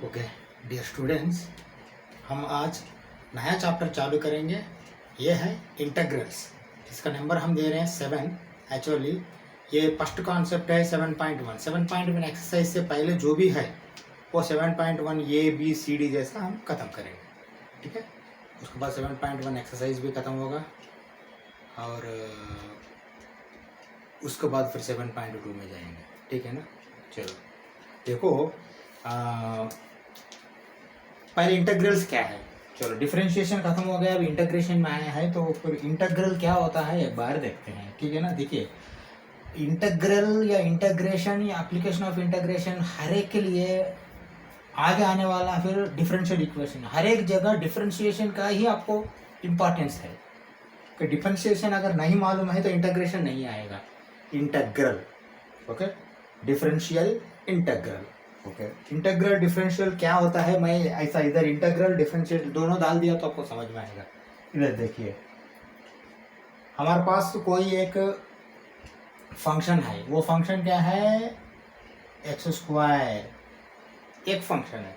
Okay dear students, हम आज नया चैप्टर चालू करेंगे। ये है इंटीग्रल्स। इसका नंबर हम दे रहे हैं 7। एक्चुअली ये फर्स्ट कॉन्सेप्ट है 7.1। 7.1 एक्सरसाइज से पहले जो भी है वो 7.1 ए बी सी डी जैसा हम ख़त्म करेंगे, ठीक है। उसके बाद 7.1 एक्सरसाइज भी ख़त्म होगा और उसके बाद फिर 7.2 में जाएंगे, ठीक है ना। चलो देखो, पहले इंटीग्रल्स क्या है। चलो डिफरेंशिएशन खत्म हो गया, अब इंटीग्रेशन में आया है, तो फिर इंटीग्रल क्या होता है एक बार देखते हैं, ठीक है ना। देखिए, इंटीग्रल या इंटीग्रेशन या एप्लीकेशन ऑफ इंटीग्रेशन हर एक के लिए आगे आने वाला फिर डिफरेंशियल इक्वेशन, हर एक जगह डिफरेंशिएशन का ही आपको इम्पोर्टेंस है कि डिफरेंशिएशन अगर नहीं मालूम है तो इंटीग्रेशन नहीं आएगा। Integral, okay, differential integral, okay. Integral differential क्या होता है, मैं ऐसा इधर इंटीग्रल डिफरेंशियल दोनों डाल दिया तो आपको समझ में आएगा। इधर देखिए, हमारे पास कोई एक फंक्शन है, वो फंक्शन क्या है, एक्स स्क्वायर, एक फंक्शन है,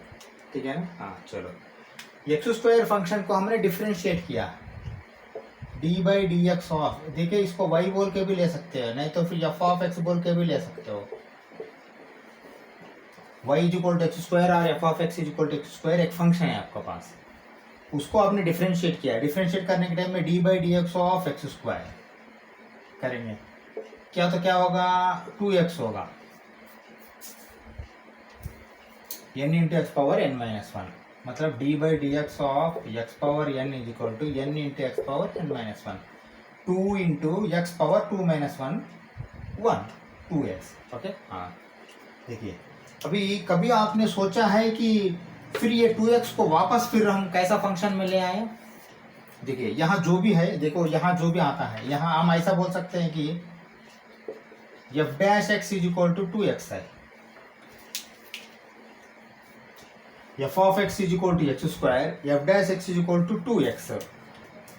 ठीक है ना। हाँ चलो, एक्स स्क्वायर फंक्शन को हमने डिफरेंशिएट किया D by D x of, देखिए इसको वाई बोल के भी ले सकते हो, नहीं तो फिर एफ ऑफ एक्स बोल के भी ले सकते हो। y is equal to x square और f of x is equal to x square एक फंक्शन है आपके पास, उसको आपने डिफरेंशिएट किया। डिफरेंशिएट करने के टाइम में d by D x of x square करेंगे, क्या तो क्या होगा, 2x होगा, n into x power n minus 1, मतलब d by D x of x power n is equal to n into x power n minus 1, 2 into x power 2 minus 1, 1, 2x, okay. हाँ देखिए, अभी कभी आपने सोचा है कि फिर ये 2x को वापस फिर हम कैसा फंक्शन में ले आए। देखिए यहाँ जो भी है, देखो यहाँ जो भी आता है, यहाँ हम ऐसा बोल सकते हैं कि f dash x is equal to 2x है, f of x is equal to x square, f dash x is equal to 2x,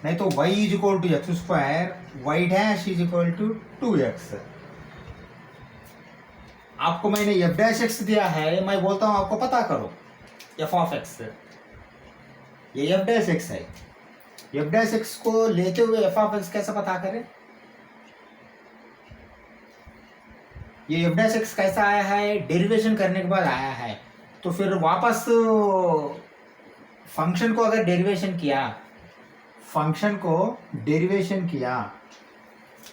नहीं तो y is equal to x square, y dash is equal to 2x। आपको मैंने F dash x दिया है, मैं बोलता हूं आपको पता करो एफ ऑफ एक्स, ये एफ डैश एक्स है, एफ डैश एक्स को लेते हुए एफ ऑफ एक्स कैसे पता करें। ये एफ डैश एक्स कैसा आया है, डेरिवेशन करने के बाद आया है, तो फिर वापस फंक्शन को अगर डेरिवेशन किया, फंक्शन को डेरिवेशन किया,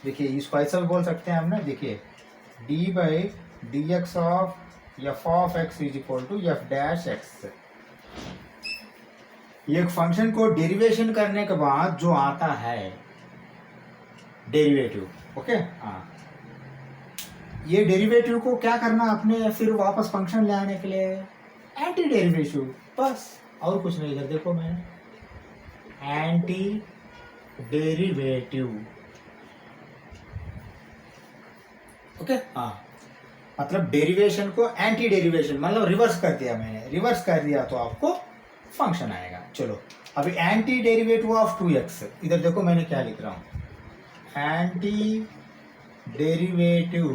देखिए इसको ऐसा भी बोल सकते हैं हमने, देखिए d by D x of f of x is equal to f dash x. एक फंक्शन को डेरिवेशन करने के बाद जो आता है डेरिवेटिव, ओके। हाँ, ये डेरिवेटिव को क्या करना आपने, फिर वापस फंक्शन ले आने के लिए एंटी डेरिवेटिव, बस और कुछ नहीं। इधर देखो, मैंने एंटी डेरिवेटिव, ओके। हाँ, मतलब डेरिवेशन को एंटी डेरिवेशन, मतलब रिवर्स कर दिया मैंने, रिवर्स कर दिया तो आपको फंक्शन आएगा। चलो अभी एंटी डेरिवेटिव ऑफ 2x, इधर देखो मैंने क्या लिख रहा हूं, anti derivative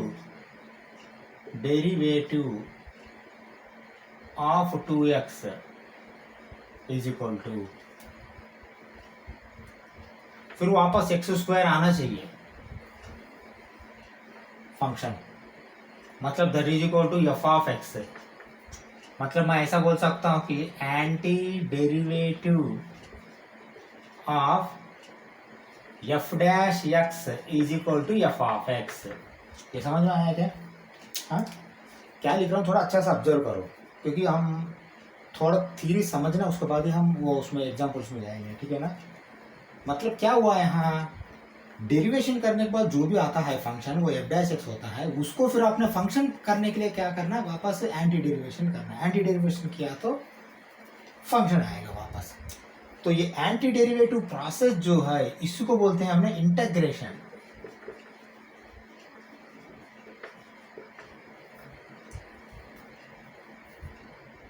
of 2x is equal to, फिर वापस एक्स स्क्वायर आना चाहिए फंक्शन, मतलब that is equal to f of x. मतलब मैं ऐसा बोल सकता हूं कि anti derivative of f dash x is equal to f of x. ये समझ में आया क्या? हाँ, क्या लिख रहा हूँ थोड़ा अच्छा सा ऑब्जर्व करो, क्योंकि हम थोड़ा थ्योरी समझना, उसके बाद ही हम वो उसमें एग्जाम्पल्स में जाएंगे, ठीक है ना। मतलब क्या हुआ यहाँ, डेरिवेशन करने के बाद जो भी आता है फंक्शन वो एफ डैश एक्स होता है, उसको फिर आपने फंक्शन करने के लिए क्या करना है, वापस एंटी डेरिवेशन करना है। एंटी डेरिवेशन किया तो फंक्शन आएगा वापस। तो ये एंटी डेरिवेटिव प्रोसेस जो है इसको बोलते हैं हमने इंटीग्रेशन।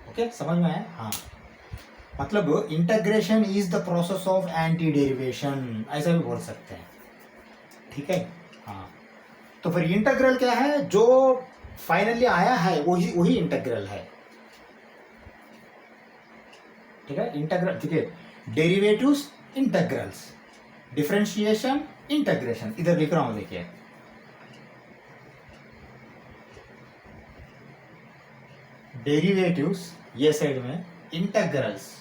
ओके, समझ में आया? हाँ, मतलब integration is the process of anti derivation, ऐसा भी बोल सकते हैं, ठीक है। हाँ, तो फिर इंटीग्रल क्या है, जो फाइनली आया है वही इंटीग्रल है। ठीक है, इंटग्रल, ठीक है, डेरिवेटिव्स इंटग्रल्स, डिफरेंशिएशन इंटग्रेशन, इधर लिख रहा हूं देखिए, डेरिवेटिव्स ये साइड में, इंटग्रल्स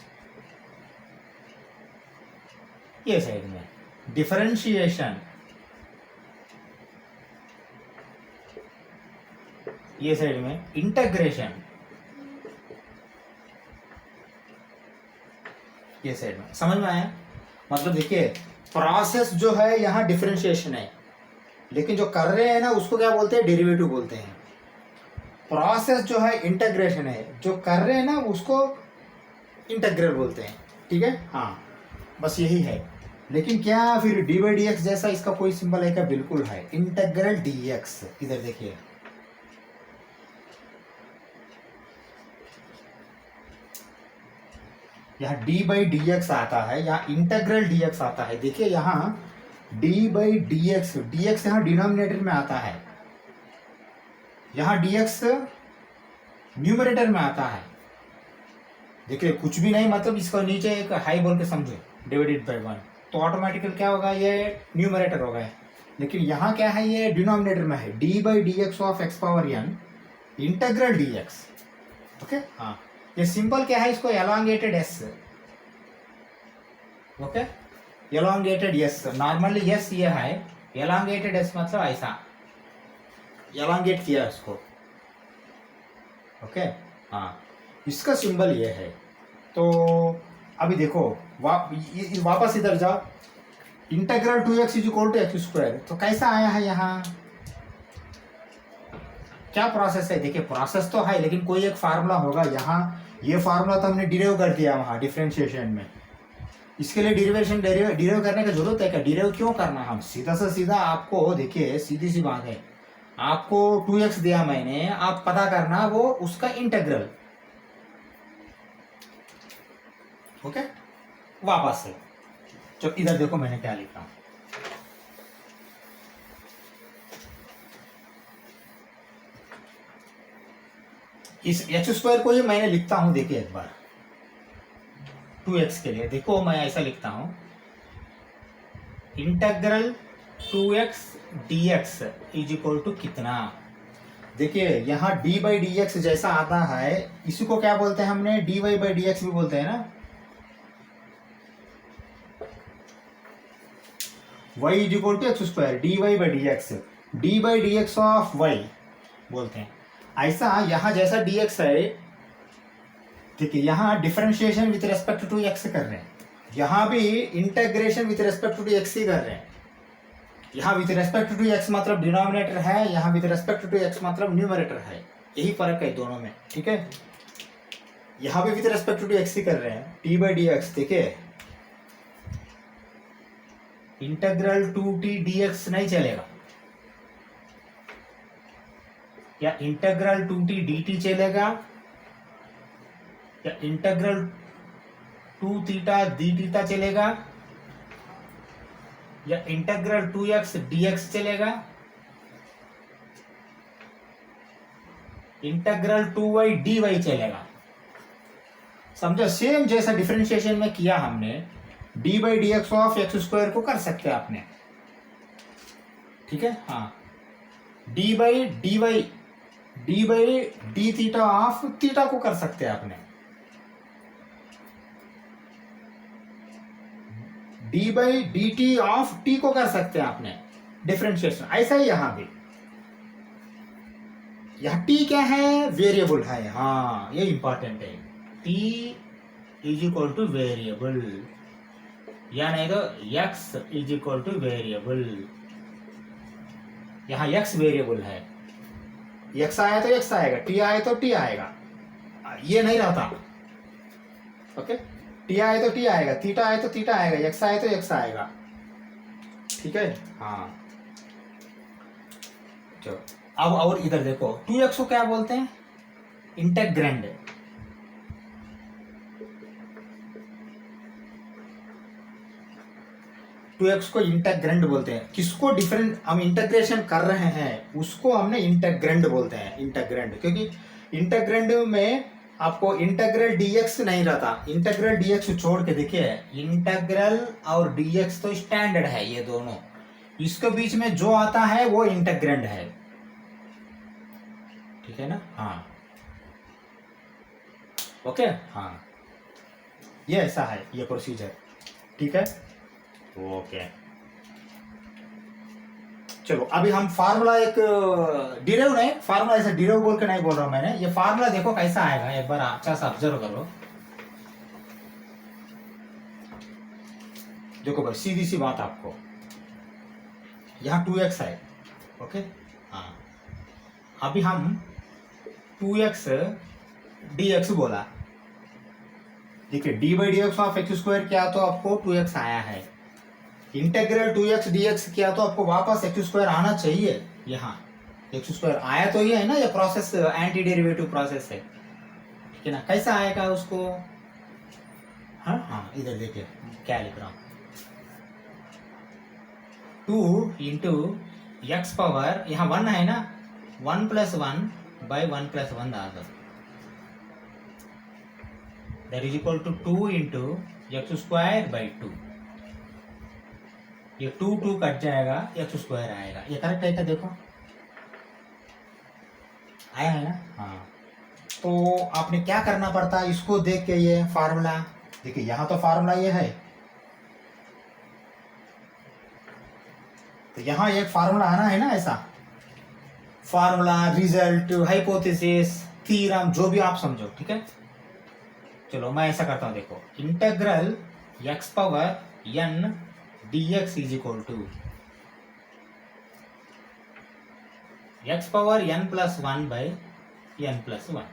ये साइड में, डिफरेंशिएशन ये साइड में, इंटग्रेशन ये साइड में। समझ में आया? मतलब देखिए प्रोसेस जो है यहाँ डिफरेंशिएशन है, लेकिन जो कर रहे हैं ना उसको क्या बोलते हैं, डेरिवेटिव बोलते हैं। प्रोसेस जो है इंटग्रेशन है, जो कर रहे हैं ना उसको इंटग्रल बोलते हैं। ठीक है, हाँ, बस यही है। लेकिन क्या फिर डी बाई डी एक्स जैसा इसका कोई सिंबल है क्या? बिल्कुल है, इंटग्रल डी एक्स। इधर देखिए, यहाँ डी बाई डी एक्स आता है, यहाँ इंटग्रल डी एक्स आता है। देखिए यहाँ डी बाई डी एक्स, यहाँ डिनोमिनेटर में आता है, यहाँ डी एक्स न्यूमरेटर में आता है। देखिए कुछ भी नहीं, मतलब इसको नीचे एक हाई बोल के समझो, डिवाइडेड बाई 1, तो ऑटोमेटिकल क्या होगा, ये न्यूमरेटर होगा। लेकिन यहाँ क्या है, ये डिनोमिनेटर में है, d by D x of x power n integral d x. Okay, हाँ, ये सिंपल क्या है, इसको elongated S, okay, elongated S, normally S ये है, एलोंगेटेड एस मतलब ऐसा एलोंगेट किया इसको। ओके, हाँ, इसका सिंबल ये है। तो अभी देखो वापस इधर जाओ, integral 2x is equal to x square, तो कैसा आया है यहाँ, क्या प्रोसेस है? देखिए प्रोसेस तो है, लेकिन कोई एक फार्मूला होगा। यहाँ ये फार्मूला तो हमने डिराइव कर दिया वहाँ डिफरेंशिएशन में, इसके लिए डिराइव करने की जरूरत है क्या? डिराइव क्यों करना, हम सीधा से सीधा आपको, देखिए सीधी सी बात है, आपको 2x दिया मैंने, आप पता करना वो उसका इंटीग्रल। ओके, वापस से तो इधर देखो मैंने क्या लिखा, इस एक्स स्क्वायर को ही मैंने लिखता हूं। देखिए एक बार 2x के लिए देखो, मैं ऐसा लिखता हूं, integral 2x dx is equal to कितना। देखिए यहाँ डी बाई डी एक्स जैसा आता है, इसी को क्या बोलते हैं हमने, d y by D x भी बोलते हैं ना। y is equal to x square d y by D x of y बोलते हैं। ऐसा यहाँ जैसा dx है, देखिए यहाँ differentiation with respect to x कर रहे हैं, यहाँ भी integration with respect to x ही कर रहे हैं। यहाँ विथ रेस्पेक्ट टू x मतलब डिनोमिनेटर है, यहाँ विथ रेस्पेक्ट टू x मतलब न्यूमरेटर है, यही फर्क है दोनों में। ठीक है, यहाँ भी विथ रेस्पेक्ट टू x ही कर रहे हैं, टी बाई डी एक्स। देखिए इंटीग्रल 2t dx नहीं चलेगा, या इंटीग्रल 2t dt चलेगा, या इंटीग्रल 2 थीटा डी थीटा चलेगा, या इंटीग्रल 2x dx चलेगा, इंटीग्रल 2y dy चलेगा। समझो, सेम जैसा डिफरेंशिएशन में किया हमने, d by D x of x square को कर सकते हैं आपने। ठीक है, हाँ, D by D theta of theta को कर सकते हैं आपने, d by D T of T को कर सकते हैं आपने डिफरेंशिएशन। ऐसा ही यहां भी, यह टी क्या है, वेरिएबल है। हाँ, ये इंपॉर्टेंट है, T is equal two variable, या नहीं तो x is equal two variable. यहाँ x वेरिएबल है, x आया तो x आएगा, t आए तो t आएगा, ये नहीं रहता। ओके, t आए तो t आएगा, थीटा आए तो थीटा आएगा, x आए तो x आएगा। ठीक है, हाँ, चलो अब और इधर देखो, 2x को क्या बोलते हैं, इंटेग्रैंड। 2x को इंटेग्रैंड बोलते हैं। किसको डिफरेंट हम इंटेग्रेशन कर रहे हैं उसको हमने इंटेग्रैंड बोलते हैं, इंटेग्रैंड, क्योंकि इंटेग्रैंड में आपको इंटीग्रल डीएक्स नहीं रहता, इंटीग्रल डीएक्स छोड़ के देखिए, इंटीग्रल और डीएक्स तो स्टैंडर्ड है ये दोनों, इसके बीच में जो आता है वो इंटीग्रैंड है, ठीक है ना। हाँ ओके, हाँ ये ऐसा है ये प्रोसीजर, ठीक है ओके। चलो अभी हम फार्मूला एक डिराइव नहीं, फार्मूला ऐसा डिराइव बोल के नहीं बोल रहा हूं मैंने, ये फार्मूला देखो कैसा आएगा, एक बार अच्छा सा ऑब्जर्व करो। देखो भाई सीधी सी बात, आपको यहाँ 2x है, ओके हाँ, अभी हम 2x dx बोला, देखिए d by D x of x square किया तो आपको 2x आया है, इंटीग्रल 2x dx किया तो आपको वापस एक्स स्क्वायर आना चाहिए, यहाँ एक्स स्क्वायर आया तो ये है ना, ये प्रोसेस एंटी डेरिवेटिव प्रोसेस है, ठीक है ना। कैसा आएगा उसको, हाँ हाँ इधर देखिए क्या लिख रहा हूँ, 2 इंटू एक्स पावर, यहाँ 1 है ना, 1 + 1 by 1 + 1 डाल दो, that is equal to 2 into x square by 2, ये 2 कट जाएगा, एक्स स्क्वायर आएगा, ये करेक्ट है क्या, देखो आया है ना। हाँ तो आपने क्या करना पड़ता है, इसको देख के ये फार्मूला, देखिए यहाँ तो फार्मूला ये है, तो यहाँ एक फार्मूला आना है ना, ऐसा फार्मूला, रिजल्ट, हाइपोथेसिस, थ्योरम, जो भी आप समझो, ठीक है। चलो मैं ऐसा करता हूँ, देखो integral x power n dx is equal to x power n + 1 by n + 1,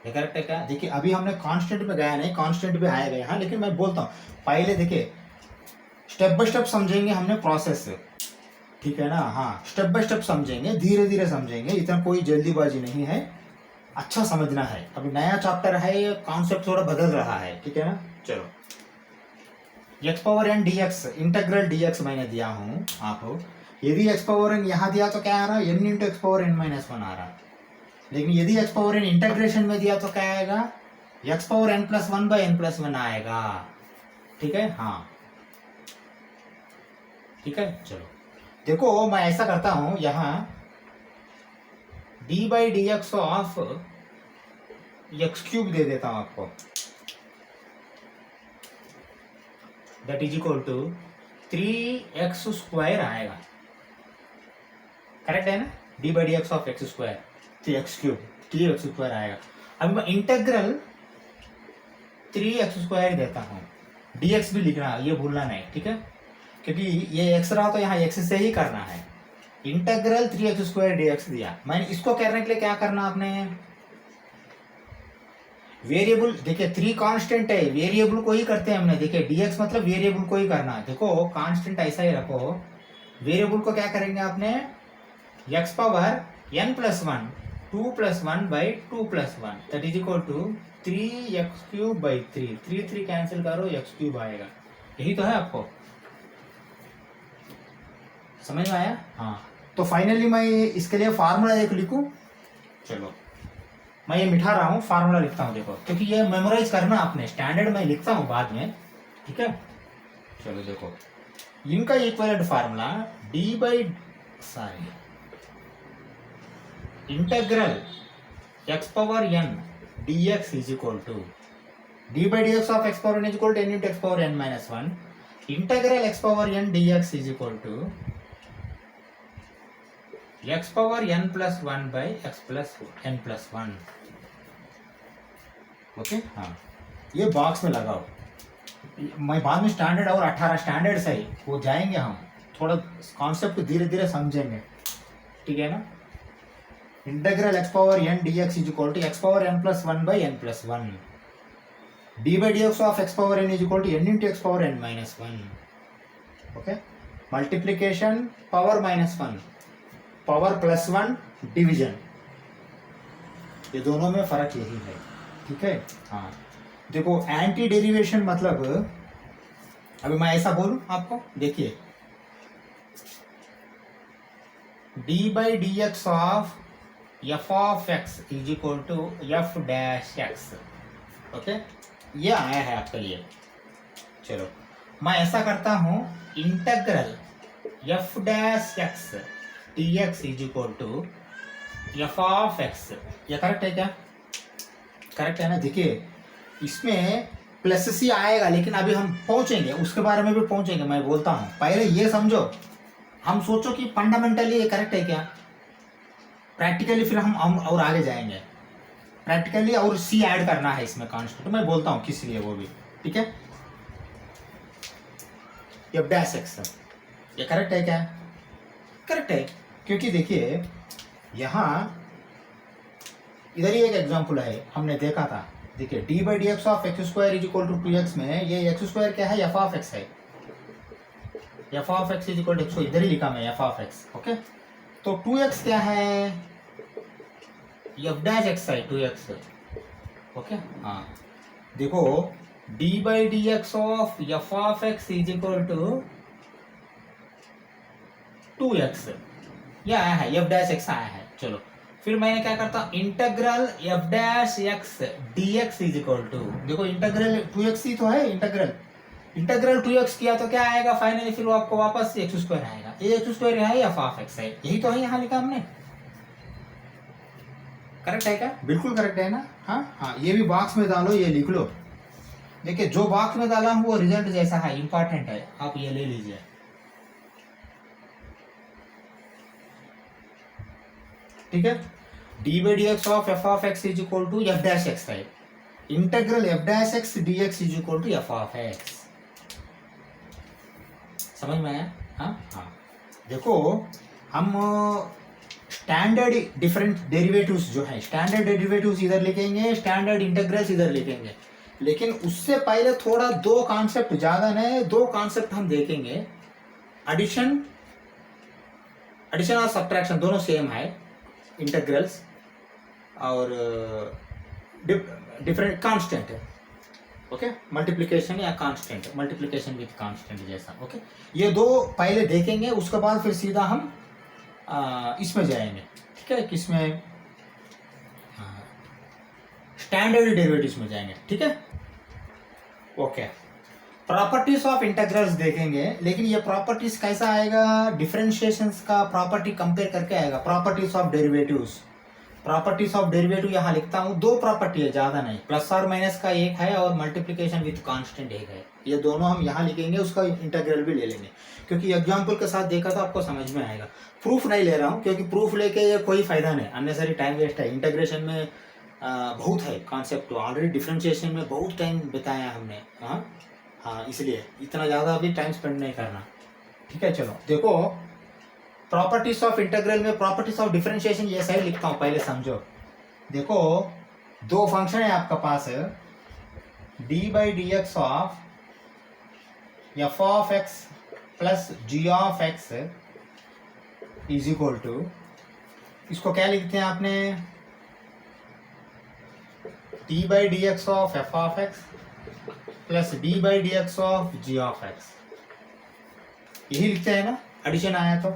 ये करेक्ट है क्या। देखिए अभी हमने कांस्टेंट में गया नहीं, कांस्टेंट पे आएगा यहाँ, लेकिन मैं बोलता हूँ पहले देखिए स्टेप बाय स्टेप समझेंगे हमने प्रोसेस, ठीक है ना। हाँ स्टेप बाय स्टेप समझेंगे, धीरे धीरे समझेंगे, इतना कोई जल्दीबाजी नहीं है, अच्छा समझना है, अभी नया चैप्टर है, ये कॉन्सेप्ट थोड़ा बदल रहा है, ठीक है ना। चलो x power n dx, integral dx मैंने दिया हूँ आपको, यदि x पावर n यहाँ दिया तो क्या आ रहा है, n into x power n - 1 आ रहा, लेकिन यदि x पावर n इंटीग्रेशन में दिया तो क्या आएगा, x power n + 1 by n + 1 आएगा, ठीक है। हाँ ठीक है, चलो देखो मैं ऐसा करता हूँ, यहाँ d by D x of x³ दे देता हूँ आपको, that is equal to 3x² आएगा, करेक्ट है ना, d by D x of x² 3x³ 3x² आएगा। अब मैं इंटीग्रल 3x² देता हूँ, dx भी लिखना, ये भूलना नहीं, ठीक है, क्योंकि ये x रहा तो यहाँ x से ही करना है, इंटीग्रल 3x² dx दिया मैंने, इसको करने के लिए क्या करना आपने, वेरिएबल, देखिए 3 कांस्टेंट है, वेरिएबल को ही करते हैं हमने, देखिए dx मतलब वेरिएबल को ही करना है, देखो कांस्टेंट ऐसा ही रखो, वेरिएबल को क्या करेंगे आपने, x power n + 1 2 + 1 by 2 + 1 that is equal to 3x³ by 3, 3 cancel करो, x³ आएगा, यही तो है, आपको समझ में आया। हाँ तो फाइनली मैं इसके लिए फार्मूला एक लिखूं, चलो मैं ये मिटा रहा हूँ, फार्मूला लिखता हूँ, देखो क्योंकि ये मेमोराइज करना आपने, स्टैंडर्ड में लिखता हूँ बाद में, ठीक है। चलो देखो इनका equivalent formula integral x power n dx is equal to d by D x of x power n is equal to n into x power n - 1, integral x power n dx is equal to x power n + 1 by x + n + 1, okay. हाँ ये box में लगाओ, मैं बाद में standard और 18 standards है वो जाएंगे, हम थोड़ा कॉन्सेप्ट को धीरे धीरे समझेंगे, ठीक है ना। Integral x power n dx is equal to x power n + 1 by n + 1, d by D x of x power n is equal to n into x power n - 1, okay. Multiplication power -1, power +1 division, ये दोनों में फर्क यही है, ठीक है। हाँ देखो एंटी डेरिवेशन मतलब, अभी मैं ऐसा बोलूं आपको, देखिए d by D x of f of x is equal to f dash x. Okay, ये आया है आपके लिए। चलो मैं ऐसा करता हूँ, integral f dash x d x is equal to f of x. ये करेक्ट है क्या? करेक्ट है ना? देखिए इसमें प्लस सी आएगा, लेकिन अभी हम पहुंचेंगे, उसके बारे में भी पहुंचेंगे, मैं बोलता हूं। पहले ये समझो, हम सोचो कि फंडामेंटली ये करेक्ट है क्या, प्रैक्टिकली फिर हम और आगे जाएंगे। प्रैक्टिकली और सी ऐड करना है इसमें कांस्टेंट, मैं बोलता हूं किस लिए वो भी, ठीक है। एफ डैश एक्स ये करेक्ट है क्या? करेक्ट है, क्योंकि देखिए यहां इधर ही एक एग्जांपल है, हमने देखा था। देखिए d by D x of x square is equal to 2x में ये एक्स स्क्वायर क्या है? एफ ऑफ एक्स है। F of x is equal to, इधर ही लिखा मैं एफ ऑफ एक्स। ओके, तो 2x क्या है? एफ डैश एक्स है 2x। ओके, हाँ देखो d by D x of f of x is equal to 2x, ये आया है, एफ डैश एक्स आया है। चलो फिर मैंने क्या करता हूं, integral f dash x d x is equal to, देखो इंटग्रल 2x ही तो है, इंटग्रल 2x किया तो क्या आएगा फाइनली? फिर वो आपको वापस एक्स स्क्वायर आएगा। ये एक्स स्क्वायर है एफ ऑफ एक्स है, यही तो है यहाँ लिखा हमने। करेक्ट है क्या? बिल्कुल करेक्ट है ना? हाँ हाँ, ये भी बॉक्स में डालो, ये लिख लो। देखिए जो बॉक्स में डाला हूँ वो रिजल्ट जैसा है, इंपॉर्टेंट है, आप ये ले लीजिए। ठीक है, d by D x of f of x is equal to f dash x है। Integral f dash x d x is equal to f of x. समझ में आया? हाँ हाँ, देखो हम स्टैंडर्ड डिफरेंट डेरिवेटिव्स जो है, स्टैंडर्ड डेरिवेटिव्स इधर लिखेंगे, स्टैंडर्ड इंटीग्रल्स इधर लिखेंगे। लेकिन उससे पहले थोड़ा दो कॉन्सेप्ट, ज्यादा नहीं, दो कॉन्सेप्ट हम देखेंगे। एडिशन और सब्ट्रैक्शन दोनों सेम है, इंटीग्रल्स और डिफरेंट कांस्टेंट है। ओके, मल्टीप्लिकेशन या कांस्टेंट, मल्टीप्लिकेशन विद कांस्टेंट जैसा। ओके, ये दो पहले देखेंगे, उसके बाद फिर सीधा हम इसमें जाएंगे। ठीक है, किसमें? स्टैंडर्ड डेरिवेटिव्स में जाएंगे। ठीक है, ओके। प्रॉपर्टीज ऑफ इंटीग्रल्स देखेंगे, लेकिन ये प्रॉपर्टीज कैसा आएगा? डिफरेंशिएशंस का प्रॉपर्टी कंपेयर करके आएगा। Properties of derivatives, properties of derivative यहाँ लिखता हूँ, दो प्रॉपर्टी है, ज्यादा नहीं, प्लस और माइनस का एक है और मल्टीप्लिकेशन विद कांस्टेंट एक है। ये दोनों हम यहाँ लिखेंगे, उसका इंटीग्रल भी ले लेंगे, क्योंकि एग्जाम्पल के साथ देखा तो आपको समझ में आएगा। प्रूफ नहीं ले रहा हूँ, क्योंकि प्रूफ लेके ये कोई फायदा नहीं, अननेसरी टाइम वेस्ट है। इंटीग्रेशन में बहुत है कॉन्सेप्ट, ऑलरेडी डिफरेंशिएशन में बहुत टाइम बिताया हमने। हाँ हाँ, इसलिए इतना ज़्यादा भी टाइम स्पेंड नहीं करना। ठीक है, चलो देखो प्रॉपर्टीज ऑफ इंटीग्रल में प्रॉपर्टीज ऑफ डिफरेंशिएशन ये सही लिखता हूँ, पहले समझो। देखो दो फंक्शन है आपका पास, d by D x of f of x plus g of x is equal to, इसको क्या लिखते हैं आपने? D by D x of f of x plus d by D x of g of x, यही लिखते हैं ना? Addition आया तो,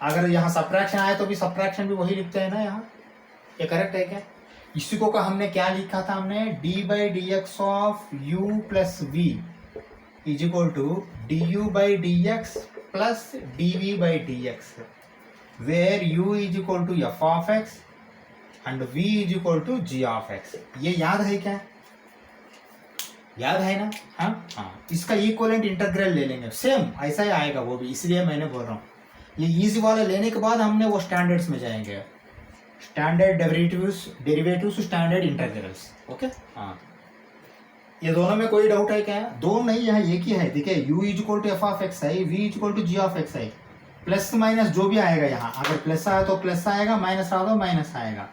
अगर यहाँ सब्ट्रैक्शन आया तो भी सब्ट्रैक्शन भी वही लिखते हैं ना यहाँ। ये करेक्ट है क्या? इसी को का हमने क्या लिखा था? हमने d by D x of u plus v is equal to d u by D x plus d v by D x, where u is equal to f of x and v is equal to g of x. ये याद है क्या? याद है ना? हाँ हाँ, इसका इक्वलेंट इंटीग्रल ले लेंगे, सेम ऐसा ही आएगा वो भी, इसलिए मैंने बोल रहा हूँ। ये इजी वाला लेने के बाद हमने वो स्टैंडर्ड्स में जाएंगे, standard derivatives standard integrals. Okay, हाँ ये दोनों में कोई डाउट है क्या? दो नहीं, यहाँ एक ही है। देखिए u is equal to f of x है, v is equal to g of x है। प्लस माइनस जो भी आएगा यहाँ, अगर प्लस आया तो प्लस आएगा, माइनस आया तो माइनस आएगा।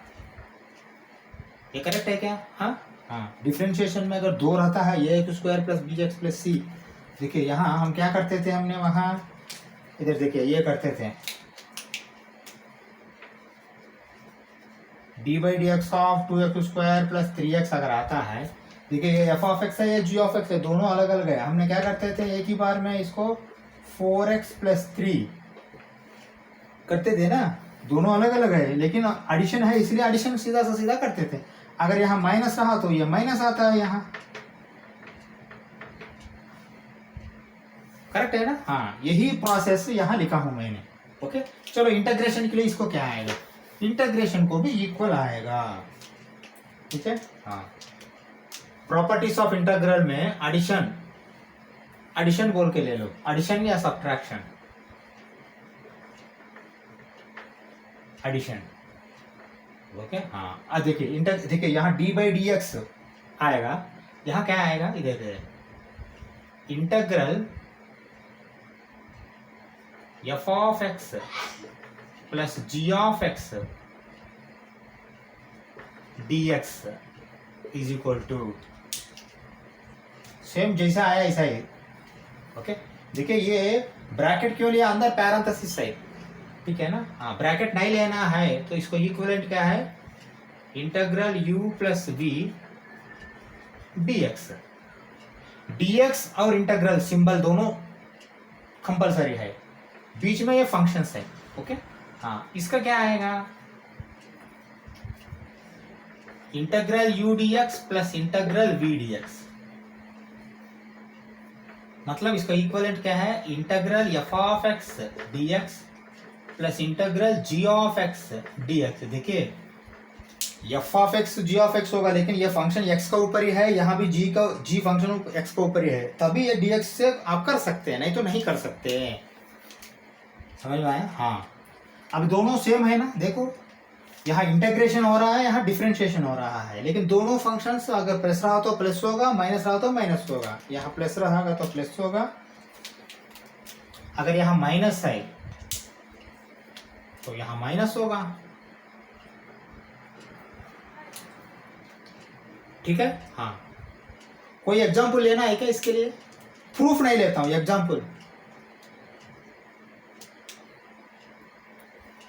ये करेक्ट है क्या? हाँ हाँ, डिफरेंशिएशन में अगर दो रहता है, ये x square plus b x plus c, देखिए यहाँ हम क्या करते थे, हमने वहाँ इधर देखिए ये करते थे, D by D x of 2x square plus 3x अगर आता है, देखिए ये एफ ऑफ एक्स है, ये जी ऑफ एक्स है, दोनों अलग अलग है। हमने क्या करते थे, एक ही बार में इसको 4x प्लस 3 करते थे ना, दोनों अलग अलग है, लेकिन एडिशन है इसलिए एडिशन सीधा से सीधा करते थे। अगर यहाँ माइनस रहा तो ये माइनस आता है यहाँ, करेक्ट है ना। हाँ, यही प्रोसेस यहाँ लिखा हूं मैंने। ओके, चलो इंटीग्रेशन के लिए इसको क्या आएगा, इंटीग्रेशन को भी इक्वल आएगा, ठीक है। हाँ, प्रॉपर्टीज ऑफ इंटीग्रल में एडिशन, एडिशन बोल के ले लो, एडिशन या सब्ट्रैक्शन, एडिशन। ओके, हाँ, देखिए देखिए यहाँ डी बाई डी एक्स आएगा, यहाँ क्या आएगा, इधर integral f of x plus g of x d x is equal to, same जैसा आया ऐसा ही। ओके, देखिए ये ब्रैकेट क्यों लिया, अंदर पैरेंथेसिस है, ठीक है ना। हाँ, ब्रैकेट नहीं लेना है तो इसको इक्विवेलेंट क्या है, integral u plus v dx। dx और इंटीग्रल सिंबल दोनों कंपलसरी है, बीच में ये फंक्शंस है। ओके, हाँ, इसका क्या आएगा, integral u dx plus integral v dx, मतलब इसका इक्विवेलेंट क्या है, integral f of x dx plus integral g of x dx। देखिए f of x g of x होगा, लेकिन ये फंक्शन x का ऊपर ही है, यहाँ भी g फंक्शन x का ऊपर ही है, तभी ये dx से आप कर सकते हैं, नहीं तो नहीं कर सकते। समझ में आया। हाँ, अब दोनों सेम है ना, देखो यहाँ इंटीग्रेशन हो रहा है, यहाँ डिफरेंशिएशन हो रहा है, लेकिन दोनों फंक्शंस अगर प्लस रहा तो प्लस होगा, माइनस रहा तो माइनस होगा। यहाँ प्लस रहेगा तो प्लस होगा, अगर यहाँ माइनस है तो यहाँ माइनस होगा, ठीक है। हाँ, कोई एग्जाम्पल लेना है क्या इसके लिए, प्रूफ नहीं लेता हूं,